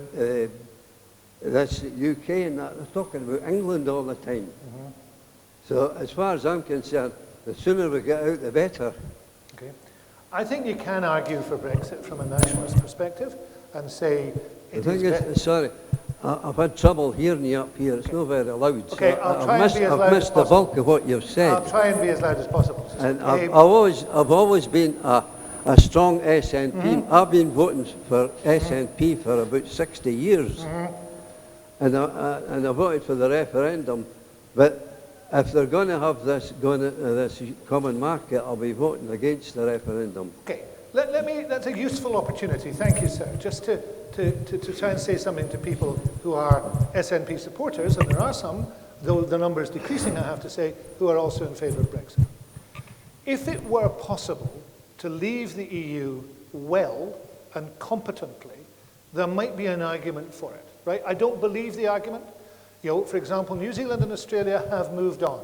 this UK and that, they're talking about England all the time. So as far as I'm concerned, the sooner we get out, the better. Okay. I think you can argue for Brexit from a nationalist perspective and say The thing is, sorry, I've had trouble hearing you up here. It's not very loud. Okay, so I'll try and be as loud as I've missed the possible. bulk of what you've said. I'll try and be as loud as possible. And I've always been a strong SNP. I've been voting for SNP for about 60 years. And I voted for the referendum. But if they're going to have this common market, I'll be voting against the referendum. Okay, that's a useful opportunity. Thank you, sir. Just to try and say something to people who are SNP supporters, and there are some, though the number is decreasing, I have to say, who are also in favour of Brexit. If it were possible to leave the EU well and competently, there might be an argument for it, right? I don't believe the argument. You know, for example, New Zealand and Australia have moved on.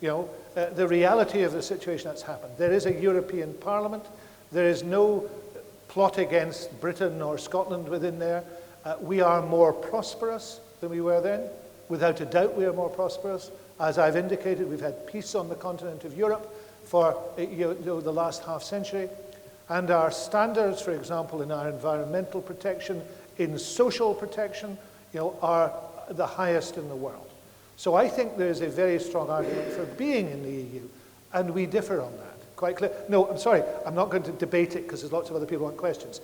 You know, the reality of the situation that's happened. There is a European Parliament. There is no plot against Britain or Scotland within there. We are more prosperous than we were then. Without a doubt, we are more prosperous. As I've indicated, we've had peace on the continent of Europe for the last half century. And our standards, for example, in our environmental protection, in social protection, are the highest in the world. So I think there is a very strong argument for being in the EU, and we differ on that. Quite clear. No, I'm sorry, I'm not going to debate it because there's lots of other people who want questions.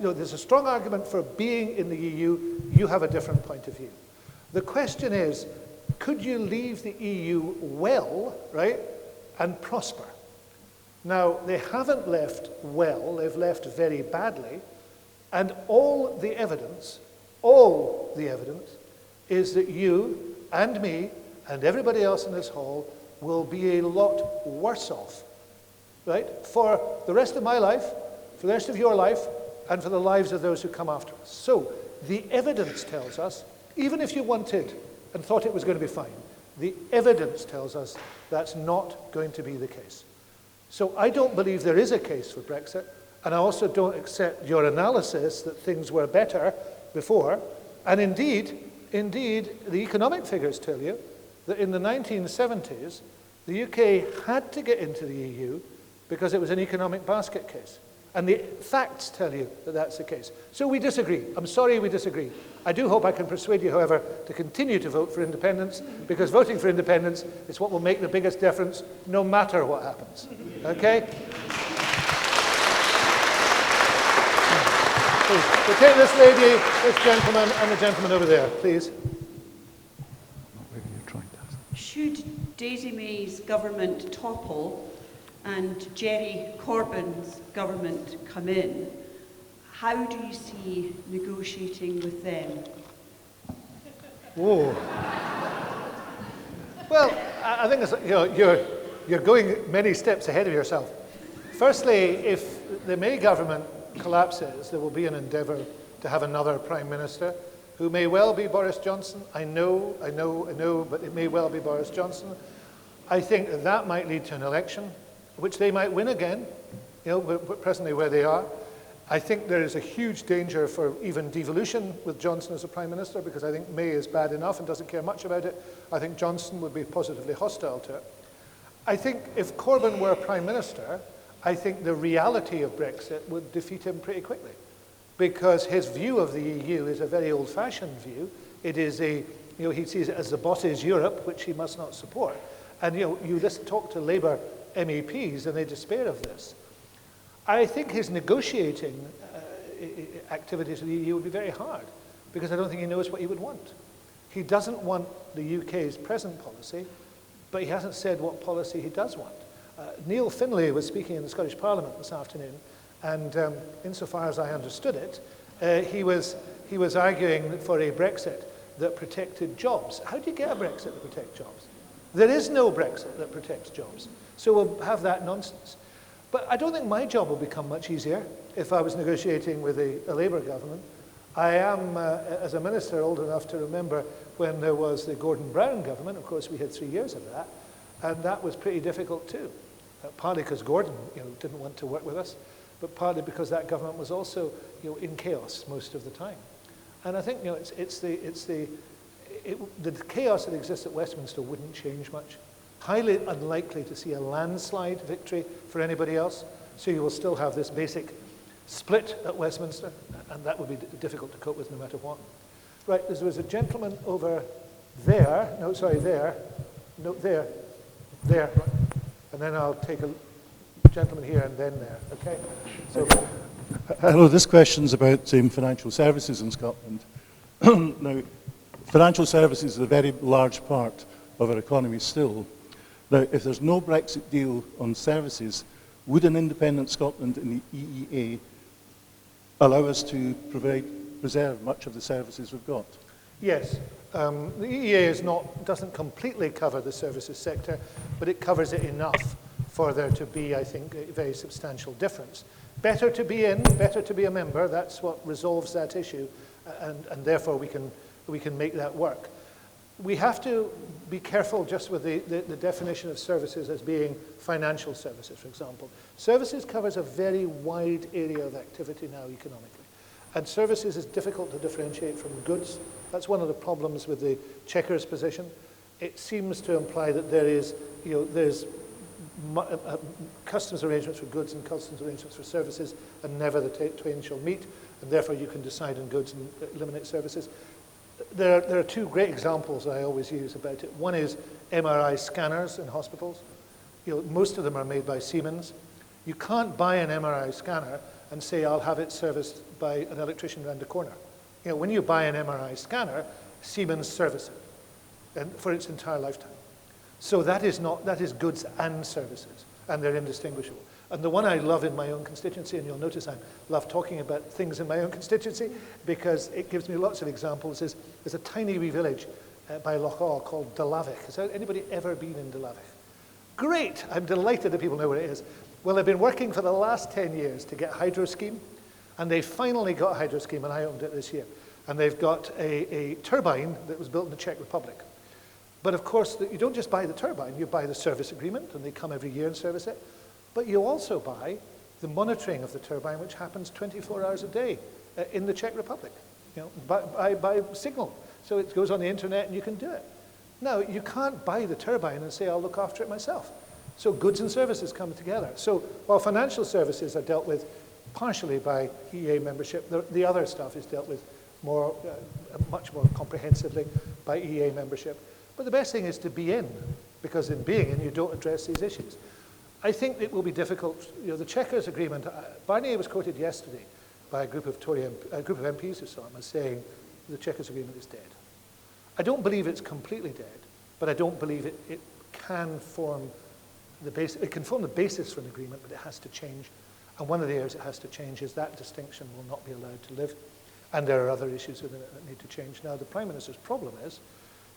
No, there's a strong argument for being in the EU. You have a different point of view. The question is, could you leave the EU well, right, and prosper? Now, they haven't left well, they've left very badly, and all the evidence is that you and me and everybody else in this hall will be a lot worse off, right, for the rest of my life, for the rest of your life, and for the lives of those who come after us. So, the evidence tells us, even if you wanted and thought it was going to be fine, the evidence tells us that's not going to be the case. So I don't believe there is a case for Brexit, and I also don't accept your analysis that things were better before. And indeed, the economic figures tell you that in the 1970s, the UK had to get into the EU because it was an economic basket case. And the facts tell you that that's the case. So we disagree. I'm sorry we disagree. I do hope I can persuade you, however, to continue to vote for independence, because voting for independence is what will make the biggest difference no matter what happens. Okay? Please, we'll take this lady, this gentleman, and the gentleman over there, please. Should Daisy May's government topple and Jerry Corbyn's government come in, how do you see negotiating with them? Whoa. Well, I think it's, you're going many steps ahead of yourself. Firstly, if the May government collapses, there will be an endeavour to have another Prime Minister who may well be Boris Johnson. I know, but it may well be Boris Johnson. I think that might lead to an election, which they might win again, presently where they are. I think there is a huge danger for even devolution with Johnson as a Prime Minister, because I think May is bad enough and doesn't care much about it. I think Johnson would be positively hostile to it. I think if Corbyn were Prime Minister, I think the reality of Brexit would defeat him pretty quickly, because his view of the EU is a very old-fashioned view. It is he sees it as the boss's Europe, which he must not support. And you talk to Labour MEPs and they despair of this. I think his negotiating activities with the EU would be very hard, because I don't think he knows what he would want. He doesn't want the UK's present policy, but he hasn't said what policy he does want. Neil Finlay was speaking in the Scottish Parliament this afternoon, and insofar as I understood it, he was arguing for a Brexit that protected jobs. How do you get a Brexit that protects jobs? There is no Brexit that protects jobs. So we'll have that nonsense. But I don't think my job will become much easier if I was negotiating with a Labour government. I am, as a minister, old enough to remember when there was the Gordon Brown government. Of course, we had 3 years of that, and that was pretty difficult too. Partly because Gordon didn't want to work with us, but partly because that government was also in chaos most of the time. And I think the chaos that exists at Westminster wouldn't change much. Highly unlikely to see a landslide victory for anybody else, so you will still have this basic split at Westminster, and that would be difficult to cope with no matter what. Right, there was a gentleman over there, there, and then I'll take a gentleman here and then there, okay? So, hello, this question's about financial services in Scotland. Now, financial services is a very large part of our economy still. Now, if there's no Brexit deal on services, would an independent Scotland in the EEA allow us to preserve much of the services we've got? Yes. The EEA doesn't completely cover the services sector, but it covers it enough for there to be, I think, a very substantial difference. Better to be in, better to be a member. That's what resolves that issue, and therefore we can make that work. We have to be careful just with the definition of services as being financial services, for example. Services covers a very wide area of activity now economically. And services is difficult to differentiate from goods. That's one of the problems with the Chequers position. It seems to imply that there's customs arrangements for goods and customs arrangements for services, and never the twain shall meet, and therefore you can decide on goods and eliminate services. There are two great examples that I always use about it. One is MRI scanners in hospitals. Most of them are made by Siemens. You can't buy an MRI scanner and say, I'll have it serviced by an electrician around the corner. When you buy an MRI scanner, Siemens service it and for its entire lifetime. So that is goods and services, and they're indistinguishable. And the one I love in my own constituency, and you'll notice I love talking about things in my own constituency because it gives me lots of examples, is there's a tiny wee village by Loch Awe called Delavic. Has anybody ever been in Delavic? Great! I'm delighted that people know where it is. Well, they've been working for the last 10 years to get hydro scheme, and they finally got hydro scheme, and I owned it this year. And they've got a turbine that was built in the Czech Republic. But of course, you don't just buy the turbine, you buy the service agreement, and they come every year and service it. But you also buy the monitoring of the turbine, which happens 24 hours a day in the Czech Republic, by signal. So it goes on the internet and you can do it. Now, you can't buy the turbine and say, I'll look after it myself. So goods and services come together. So while financial services are dealt with partially by EEA membership, the other stuff is dealt with much more comprehensively by EEA membership. But the best thing is to be in, because in being in, you don't address these issues. I think it will be difficult. The Chequers Agreement, Barnier was quoted yesterday by a group of MPs who saw him as saying the Chequers Agreement is dead. I don't believe it's completely dead, but I don't believe it can form the basis. It can form the basis for an agreement, but it has to change. And one of the areas it has to change is that distinction will not be allowed to live. And there are other issues within it that need to change. Now, the Prime Minister's problem is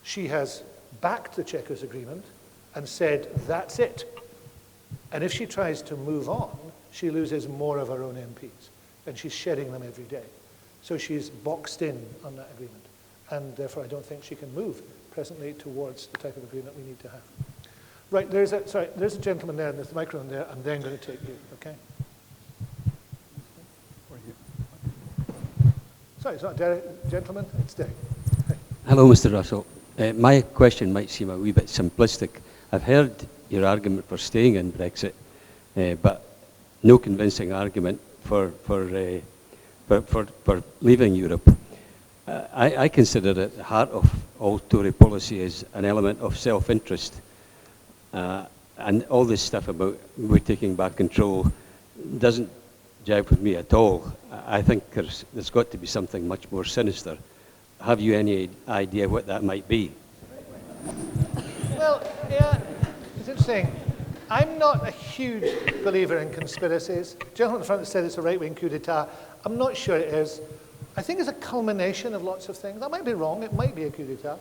she has backed the Chequers Agreement and said, that's it. And if she tries to move on, she loses more of her own MPs. And she's shedding them every day. So she's boxed in on that agreement. And therefore, I don't think she can move presently towards the type of agreement we need to have. Right, there's a gentleman there, and there's the microphone there. I'm then going to take you, okay? Sorry, it's not Derek, gentleman, it's Derek. Hello, Mr. Russell. My question might seem a wee bit simplistic. I've heard your argument for staying in Brexit, but no convincing argument for leaving Europe. I consider that the heart of all Tory policy is an element of self-interest. And all this stuff about we're taking back control doesn't jive with me at all. I think there's got to be something much more sinister. Have you any idea what that might be? Well, yeah, it's interesting. I'm not a huge believer in conspiracies. The gentleman in the front said it's a right-wing coup d'etat. I'm not sure it is. I think it's a culmination of lots of things. I might be wrong. It might be a coup d'etat.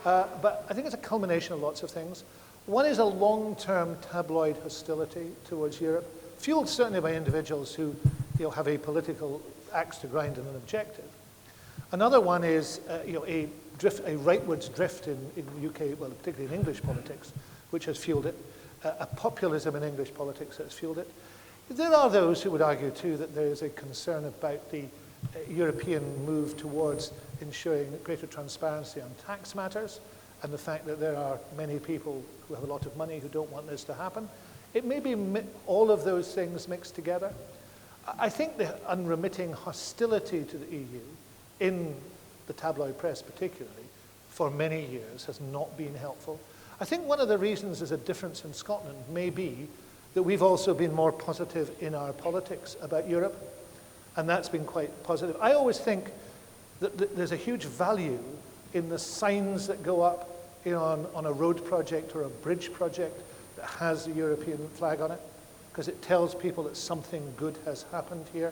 But I think it's a culmination of lots of things. One is a long-term tabloid hostility towards Europe, fueled certainly by individuals who have a political axe to grind and an objective. Another one is a rightwards drift in the UK, well, particularly in English politics, which has fueled it, a populism in English politics that has fueled it. There are those who would argue, too, that there is a concern about the European move towards ensuring greater transparency on tax matters and the fact that there are many people who have a lot of money who don't want this to happen. It may be all of those things mixed together. I think the unremitting hostility to the EU in the tabloid press particularly for many years has not been helpful. I think one of the reasons there's a difference in Scotland may be that we've also been more positive in our politics about Europe, and that's been quite positive. I always think that there's a huge value in the signs that go up on a road project or a bridge project that has the European flag on it, because it tells people that something good has happened here.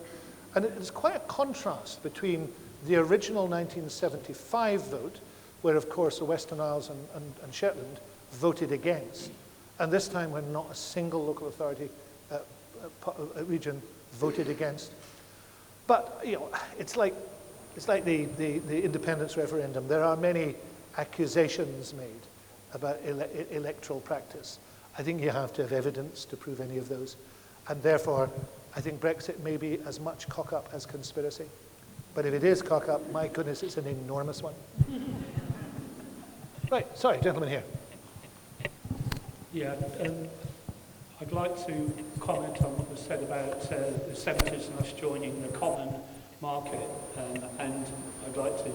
And it's quite a contrast between the original 1975 vote, where, of course, the Western Isles and Shetland voted against, and this time when not a single local authority region voted against. But it's like the independence referendum. There are many accusations made about electoral practice. I think you have to have evidence to prove any of those, and therefore I think Brexit may be as much cock-up as conspiracy. But if it is cock-up, my goodness, it's an enormous one. Right, sorry, gentleman here. Yeah, I'd like to comment on what was said about the 70s and us joining the common market, and I'd like to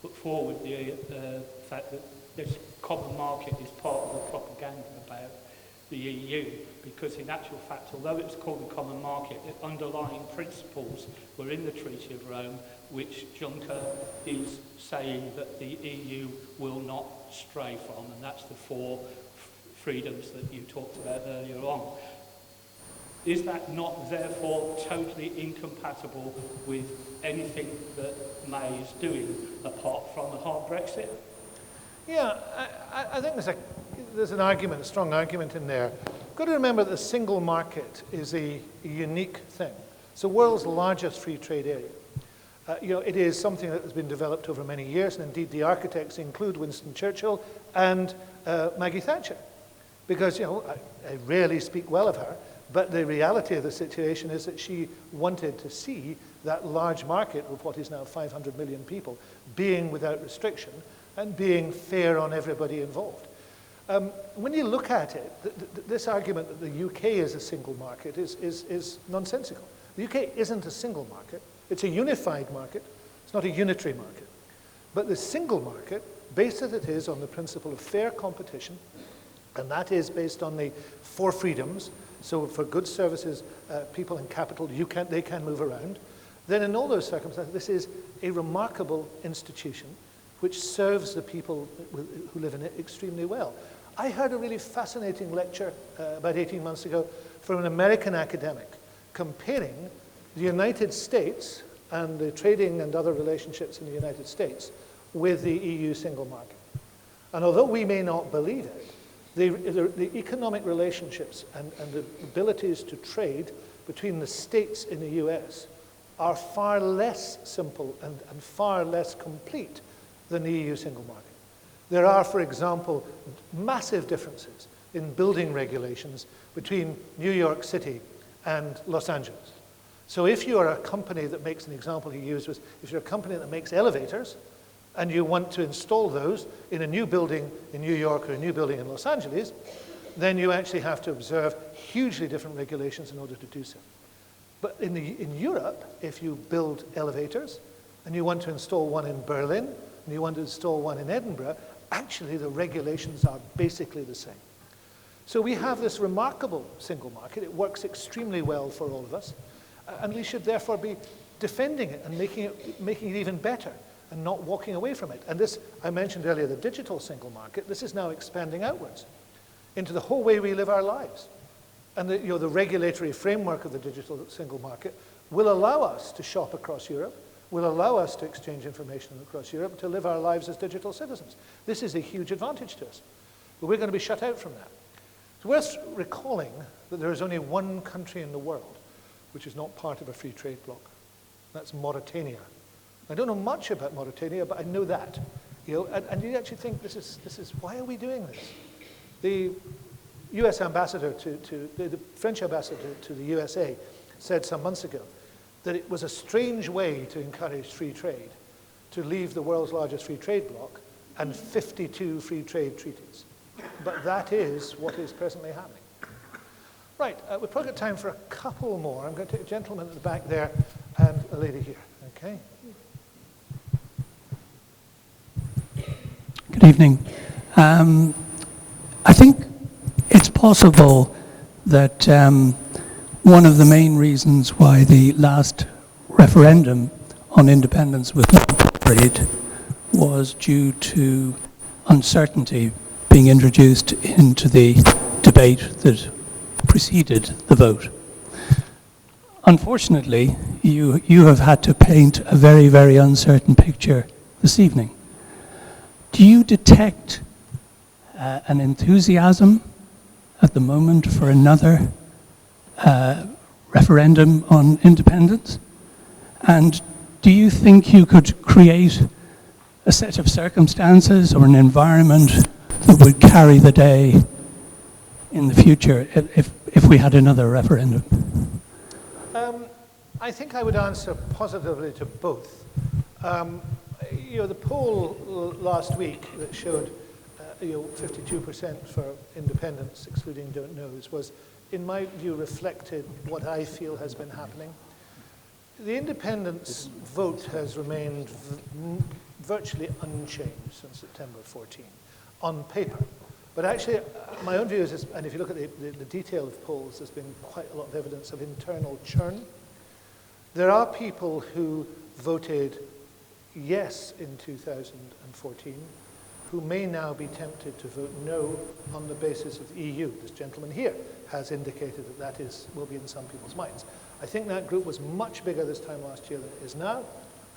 put forward the fact that this common market is part of the propaganda about the EU, because in actual fact, although it's called the common market, the underlying principles were in the Treaty of Rome, which Juncker is saying that the EU will not stray from, and that's the 4 freedoms that you talked about earlier on. Is that not therefore totally incompatible with anything that May is doing apart from a hard Brexit? Yeah, I think there's an argument, a strong argument in there. You've got to remember that the single market is a unique thing. It's the world's largest free trade area. It is something that has been developed over many years, and indeed the architects include Winston Churchill and Maggie Thatcher. Because, I rarely speak well of her, But the reality of the situation is that she wanted to see that large market of what is now 500 million people being without restriction and being fair on everybody involved. When you look at it, this argument that the UK is a single market is nonsensical. The UK isn't a single market. It's a unified market. It's not a unitary market. But the single market, based as it is on the principle of fair competition, and that is based on the four freedoms, so for goods, services, people and capital, they can move around, then in all those circumstances, this is a remarkable institution which serves the people who live in it extremely well. I heard a really fascinating lecture about 18 months ago from an American academic comparing the United States and the trading and other relationships in the United States with the EU single market. And although we may not believe it, the economic relationships and the abilities to trade between the states in the US are far less simple and far less complete than the EU single market. There are, for example, massive differences in building regulations between New York City and Los Angeles. So if you are a company that makes, an example he used was, if you're a company that makes elevators and you want to install those in a new building in New York or a new building in Los Angeles, then you actually have to observe hugely different regulations in order to do so. But in Europe, if you build elevators and you want to install one in Berlin and you want to install one in Edinburgh, actually the regulations are basically the same. So we have this remarkable single market. It works extremely well for all of us. And we should therefore be defending it and making it even better and not walking away from it. And this, I mentioned earlier, the digital single market, this is now expanding outwards into the whole way we live our lives. And the regulatory framework of the digital single market will allow us to shop across Europe, will allow us to exchange information across Europe, to live our lives as digital citizens. This is a huge advantage to us. But we're going to be shut out from that. It's worth recalling that there is only one country in the world which is not part of a free trade bloc. That's Mauritania. I don't know much about Mauritania, but I know that. And you actually think this is why are we doing this? The US ambassador the French ambassador to the USA said some months ago that it was a strange way to encourage free trade, to leave the world's largest free trade bloc and 52 free trade treaties. But that is what is presently happening. Right, we've probably got time for a couple more. I'm going to take a gentleman at the back there and a lady here, okay? Good evening. I think it's possible that one of the main reasons why the last referendum on independence was not carried was due to uncertainty being introduced into the debate that preceded the vote. Unfortunately, you have had to paint a very, very uncertain picture this evening. Do you detect an enthusiasm at the moment for another referendum on independence? And do you think you could create a set of circumstances or an environment that would carry the day in the future if we had another referendum? I think I would answer positively to both. The poll last week that showed 52% for independence, excluding don't knows, was, in my view, reflected what I feel has been happening. The independence vote has remained virtually unchanged since September 14, on paper. But actually, my own view is, and if you look at the detail of polls, there's been quite a lot of evidence of internal churn. There are people who voted yes in 2014 who may now be tempted to vote no on the basis of the EU. This gentleman here has indicated that will be in some people's minds. I think that group was much bigger this time last year than it is now.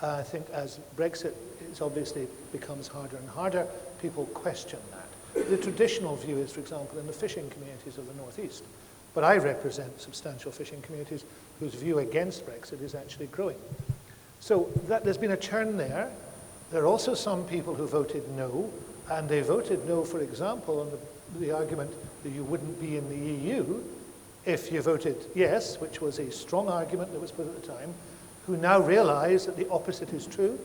I think as Brexit obviously becomes harder and harder, people question that. The traditional view is, for example, in the fishing communities of the Northeast. But I represent substantial fishing communities whose view against Brexit is actually growing. So there's been a churn there. There are also some people who voted no, and they voted no, for example, on the argument that you wouldn't be in the EU if you voted yes, which was a strong argument that was put at the time, who now realise that the opposite is true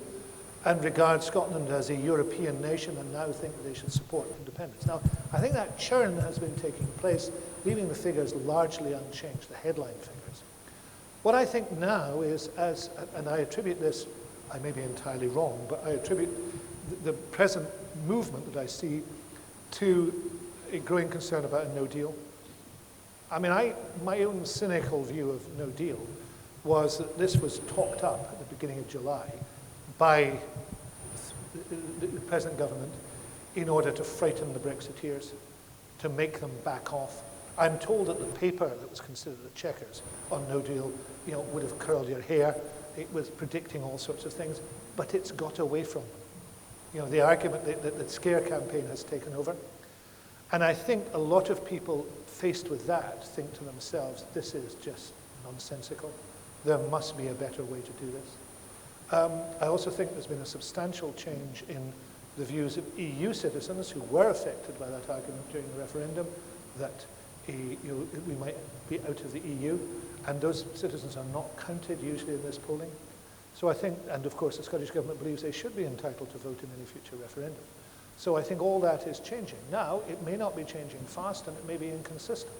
and regard Scotland as a European nation and now think that they should support independence. Now, I think that churn has been taking place, leaving the figures largely unchanged, the headline figures. What I think now is, and I attribute this, I may be entirely wrong, but I attribute the present movement that I see to a growing concern about a no deal. I mean, my own cynical view of no deal was that this was talked up at the beginning of July by the present government in order to frighten the Brexiteers, to make them back off. I'm told that the paper that was considered the checkers on no deal, would have curled your hair. It was predicting all sorts of things, but it's got away from them. The argument that the scare campaign has taken over. And I think a lot of people faced with that think to themselves, this is just nonsensical. There must be a better way to do this. I also think there's been a substantial change in the views of EU citizens who were affected by that argument during the referendum, that we might be out of the EU, and those citizens are not counted usually in this polling. So I think, and of course the Scottish Government believes they should be entitled to vote in any future referendum. So I think all that is changing. Now, it may not be changing fast and it may be inconsistent.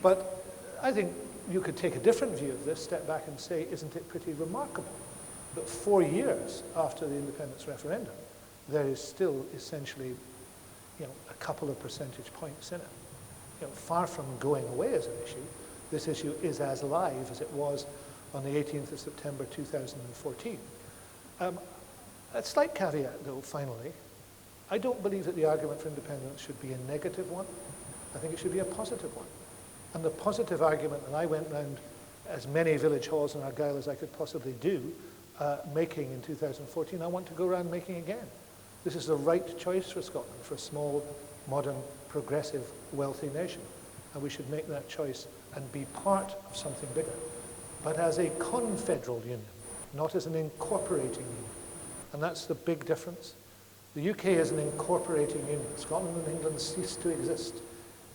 But I think you could take a different view of this, step back and say, isn't it pretty remarkable that 4 years after the independence referendum, there is still essentially, a couple of percentage points in it. Far from going away as an issue, this issue is as live as it was on the 18th of September 2014. A slight caveat, though, finally. I don't believe that the argument for independence should be a negative one. I think it should be a positive one. And the positive argument that I went round as many village halls in Argyll as I could possibly do, making in 2014, I want to go around making again. This is the right choice for Scotland, for a small, modern, progressive, wealthy nation. And we should make that choice and be part of something bigger. But as a confederal union, not as an incorporating union. And that's the big difference. The UK is an incorporating union. Scotland and England ceased to exist,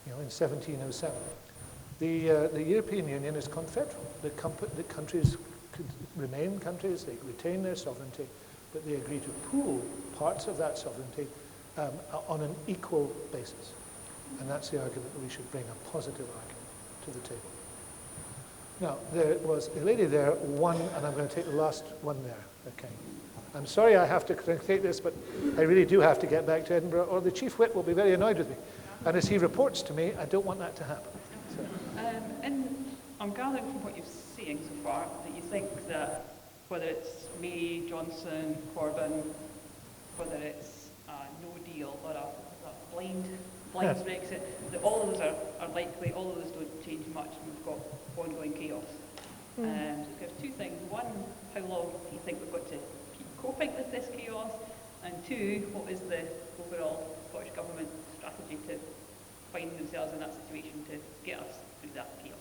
in 1707. The European Union is confederal. The countries could remain countries, they retain their sovereignty, but they agree to pool parts of that sovereignty on an equal basis. And that's the argument that we should bring a positive argument to the table. Now, there was a lady there, one, and I'm going to take the last one there. Okay. I'm sorry I have to take this, but I really do have to get back to Edinburgh, or the Chief Whip will be very annoyed with me. And as he reports to me, I don't want that to happen. So. And I'm gathering from what you're saying so far that you think that whether it's May, Johnson, Corbyn, whether it's no deal or a blind Yes. Brexit, that all of those are likely, all of those don't change much, and we've got ongoing chaos. So there's two things. One, how long do you think we've got to keep coping with this chaos? And two, what is the overall Scottish Government strategy to find themselves in that situation to get us through that chaos?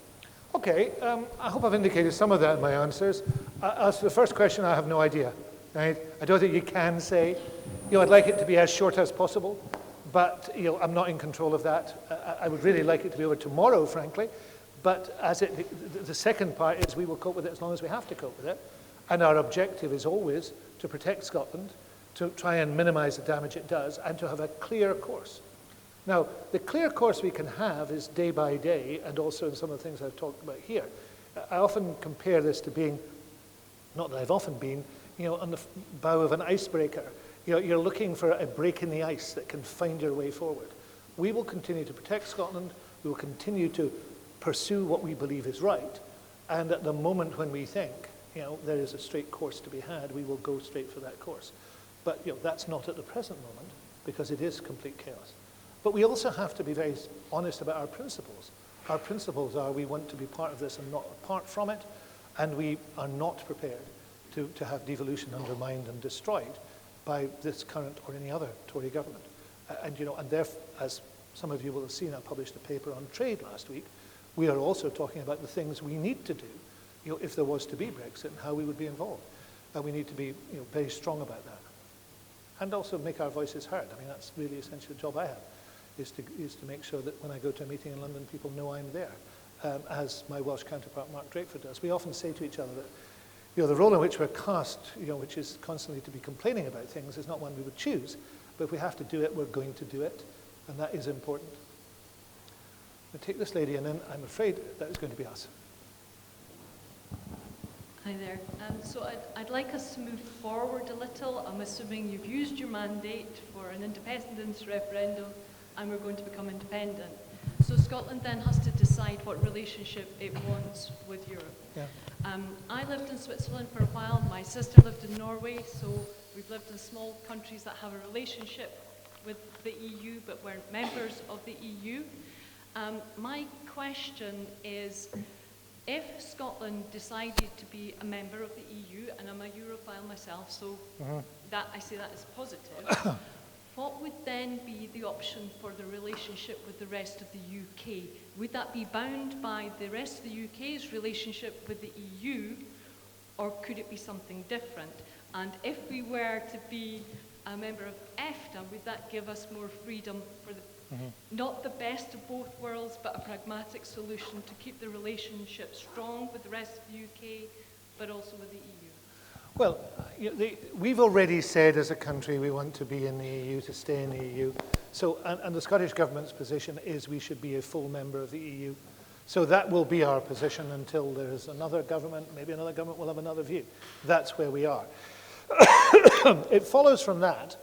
Okay, I hope I've indicated some of that in my answers. As to the first question, I have no idea. Right? I don't think you can say. I'd like it to be as short as possible, but I'm not in control of that. I would really like it to be over tomorrow, frankly. But the second part is we will cope with it as long as we have to cope with it. And our objective is always to protect Scotland, to try and minimize the damage it does, and to have a clear course. Now, the clear course we can have is day by day, and also in some of the things I've talked about here. I often compare this to being, not that I've often been, on the bow of an icebreaker. You're looking for a break in the ice that can find your way forward. We will continue to protect Scotland. We will continue to pursue what we believe is right. And at the moment when we think, there is a straight course to be had, we will go straight for that course. But, that's not at the present moment because it is complete chaos. But we also have to be very honest about our principles. Our principles are we want to be part of this and not apart from it, and we are not prepared to have devolution undermined and destroyed by this current or any other Tory government. And therefore, as some of you will have seen, I published a paper on trade last week. We are also talking about the things we need to do, if there was to be Brexit, and how we would be involved. And we need to be, very strong about that. And also make our voices heard. I mean, that's really essentially the job I have, is to make sure that when I go to a meeting in London, people know I'm there. as my Welsh counterpart Mark Drakeford does. We often say to each other that the role in which we're cast, which is constantly to be complaining about things, is not one we would choose. But if we have to do it, we're going to do it. And that is important. I'll take this lady, and then I'm afraid that is going to be us. Hi there. So I'd like us to move forward a little. I'm assuming you've used your mandate for an independence referendum and we're going to become independent. So Scotland then has to decide what relationship it wants with Europe. Yeah. I lived in Switzerland for a while. My sister lived in Norway, so we've lived in small countries that have a relationship with the EU but weren't members of the EU. My question is, if Scotland decided to be a member of the EU, and I'm a Europhile myself, so that I see that as positive, what would then be the option for the relationship with the rest of the UK? Would that be bound by the rest of the UK's relationship with the EU, or could it be something different? And if we were to be a member of EFTA, would that give us more freedom for the not the best of both worlds, but a pragmatic solution to keep the relationship strong with the rest of the UK, but also with the EU? Well, we've already said as a country we want to be in the EU, to stay in the EU. So, and the Scottish Government's position is we should be a full member of the EU. So that will be our position until there's another government, maybe another government will have another view. That's where we are. It follows from that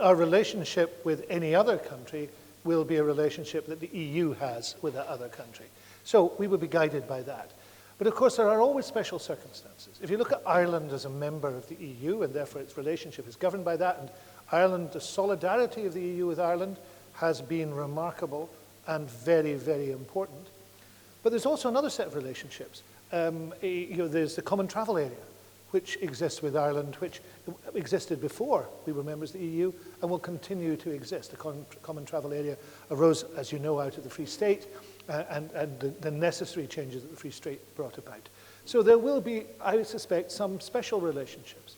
our relationship with any other country will be a relationship that the EU has with that other country. So we will be guided by that. But of course, there are always special circumstances. If you look at Ireland as a member of the EU, and therefore its relationship is governed by that, and Ireland, the solidarity of the EU with Ireland has been remarkable and very, very important. But there's also another set of relationships. There's the common travel area, which exists with Ireland, which existed before we were members of the EU and will continue to exist. The common travel area arose, as you know, out of the Free State and the necessary changes that the Free State brought about. So there will be, I suspect, some special relationships,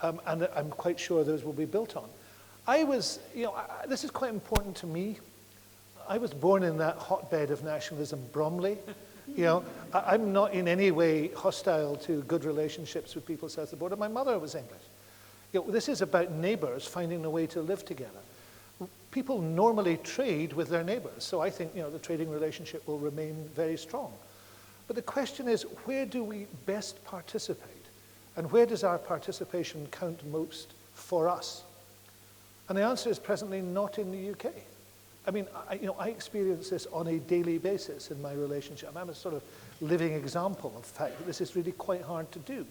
and I'm quite sure those will be built on. This is quite important to me. I was born in that hotbed of nationalism, Bromley. I'm not in any way hostile to good relationships with people south of the border. My mother was English. This is about neighbours finding a way to live together. People normally trade with their neighbours, so I think the trading relationship will remain very strong. But the question is, where do we best participate? And where does our participation count most for us? And the answer is presently not in the UK. I mean, I experience this on a daily basis in my relationship. I'm a sort of living example of the fact that this is really quite hard to do.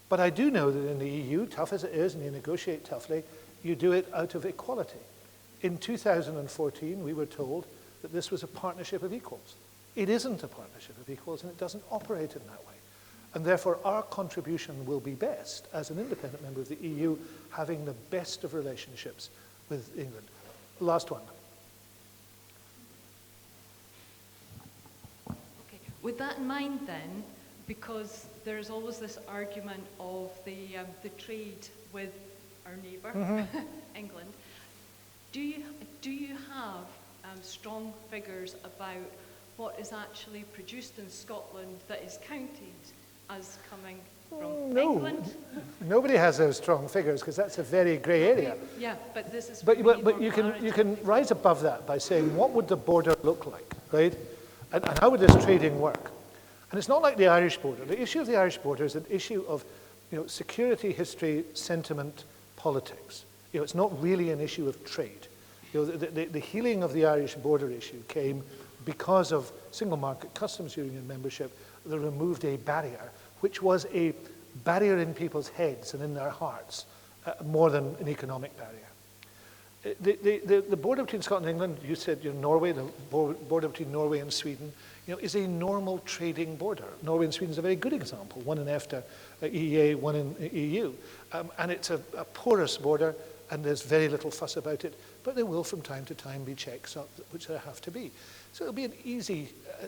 But I do know that in the EU, tough as it is, and you negotiate toughly, you do it out of equality. In 2014, we were told that this was a partnership of equals. It isn't a partnership of equals, and it doesn't operate in that way. And therefore, our contribution will be best, as an independent member of the EU, having the best of relationships with England. Last one. With that in mind then, because there's always this argument of the trade with our neighbour, England, do you have strong figures about what is actually produced in Scotland that is counted as coming from England? Nobody has those strong figures because that's a very grey area. Yeah, but this is. But you can rise above that by saying, what would the border look like, right? And how would this trading work? And it's not like the Irish border. The issue of the Irish border is an issue of security, history, sentiment, politics. It's not really an issue of trade. The healing of the Irish border issue came because of single market customs union membership that removed a barrier, which was a barrier in people's heads and in their hearts, more than an economic barrier. The border between Scotland and England, you said Norway, the border between Norway and Sweden, is a normal trading border. Norway and Sweden is a very good example, one in EFTA, EEA, one in EU. And it's a porous border, and there's very little fuss about it, but there will from time to time be checks, which there have to be. So it'll be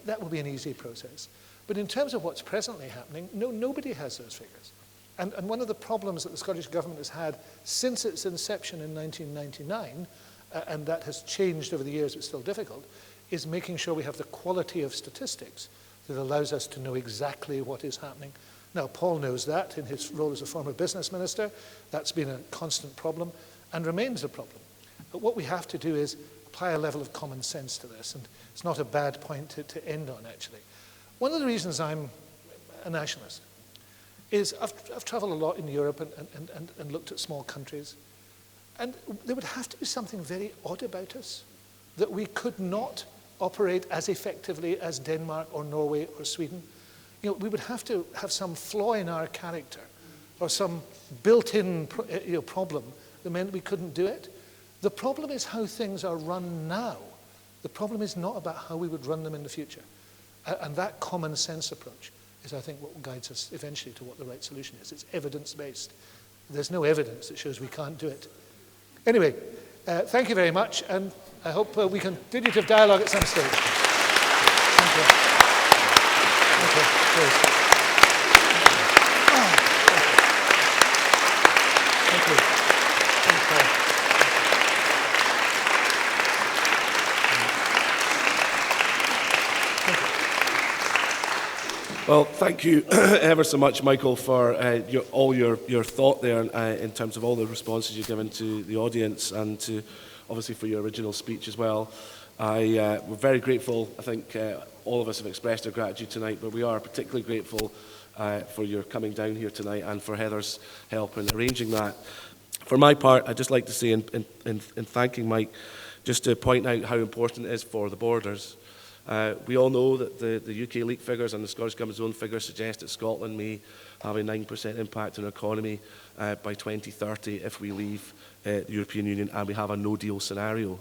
that will be an easy process. But in terms of what's presently happening, nobody has those figures. And one of the problems that the Scottish Government has had since its inception in 1999, and that has changed over the years, it's still difficult, is making sure we have the quality of statistics that allows us to know exactly what is happening. Now, Paul knows that in his role as a former business minister. That's been a constant problem and remains a problem. But what we have to do is apply a level of common sense to this, and it's not a bad point to end on, actually. One of the reasons I'm a nationalist is I've travelled a lot in Europe and looked at small countries, and there would have to be something very odd about us that we could not operate as effectively as Denmark or Norway or Sweden. You know, we would have to have some flaw in our character or some built-in problem that meant we couldn't do it. The problem is how things are run now. The problem is not about how we would run them in the future. And that common sense approach is, I think, what guides us eventually to what the right solution is. It's evidence-based. There's no evidence that shows we can't do it. Anyway, thank you very much, and I hope we can continue to have dialogue at some stage. Thank you. Thank you. Cheers. Thank you. Thanks, Paul. Well, thank you ever so much, Michael, for all your thought there in terms of all the responses you've given to the audience and to, obviously, for your original speech as well. We're very grateful. I think all of us have expressed our gratitude tonight, but we are particularly grateful for your coming down here tonight and for Heather's help in arranging that. For my part, I'd just like to say in thanking Mike, just to point out how important it is for the borders. We all know that the UK leak figures and the Scottish Government's own figures suggest that Scotland may have a 9% impact on our economy by 2030 if we leave the European Union and we have a no-deal scenario.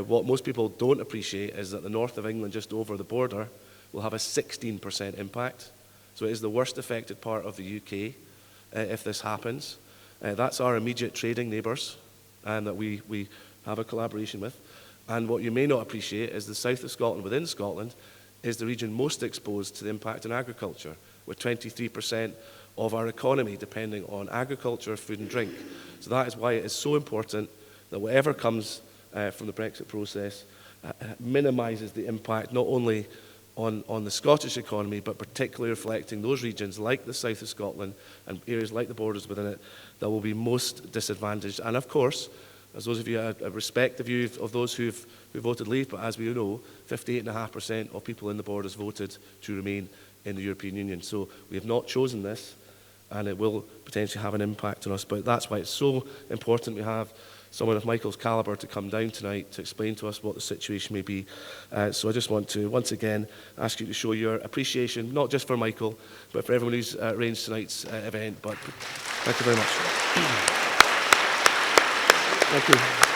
What most people don't appreciate is that the north of England, just over the border, will have a 16% impact. So it is the worst affected part of the UK if this happens. That's our immediate trading neighbours that we have a collaboration with. And what you may not appreciate is the south of Scotland, within Scotland, is the region most exposed to the impact on agriculture, with 23% of our economy depending on agriculture, food and drink. So that is why it is so important that whatever comes from the Brexit process minimises the impact not only on the Scottish economy, but particularly reflecting those regions like the south of Scotland and areas like the borders within it that will be most disadvantaged. And of course, as those of you, I respect the view of those who voted leave, but as we know, 58.5% of people in the borders voted to remain in the European Union. So we have not chosen this, and it will potentially have an impact on us. But that's why it's so important we have someone of Michael's calibre to come down tonight to explain to us what the situation may be. So I just want to, once again, ask you to show your appreciation, not just for Michael, but for everyone who's arranged tonight's event. But thank you very much. Thank you.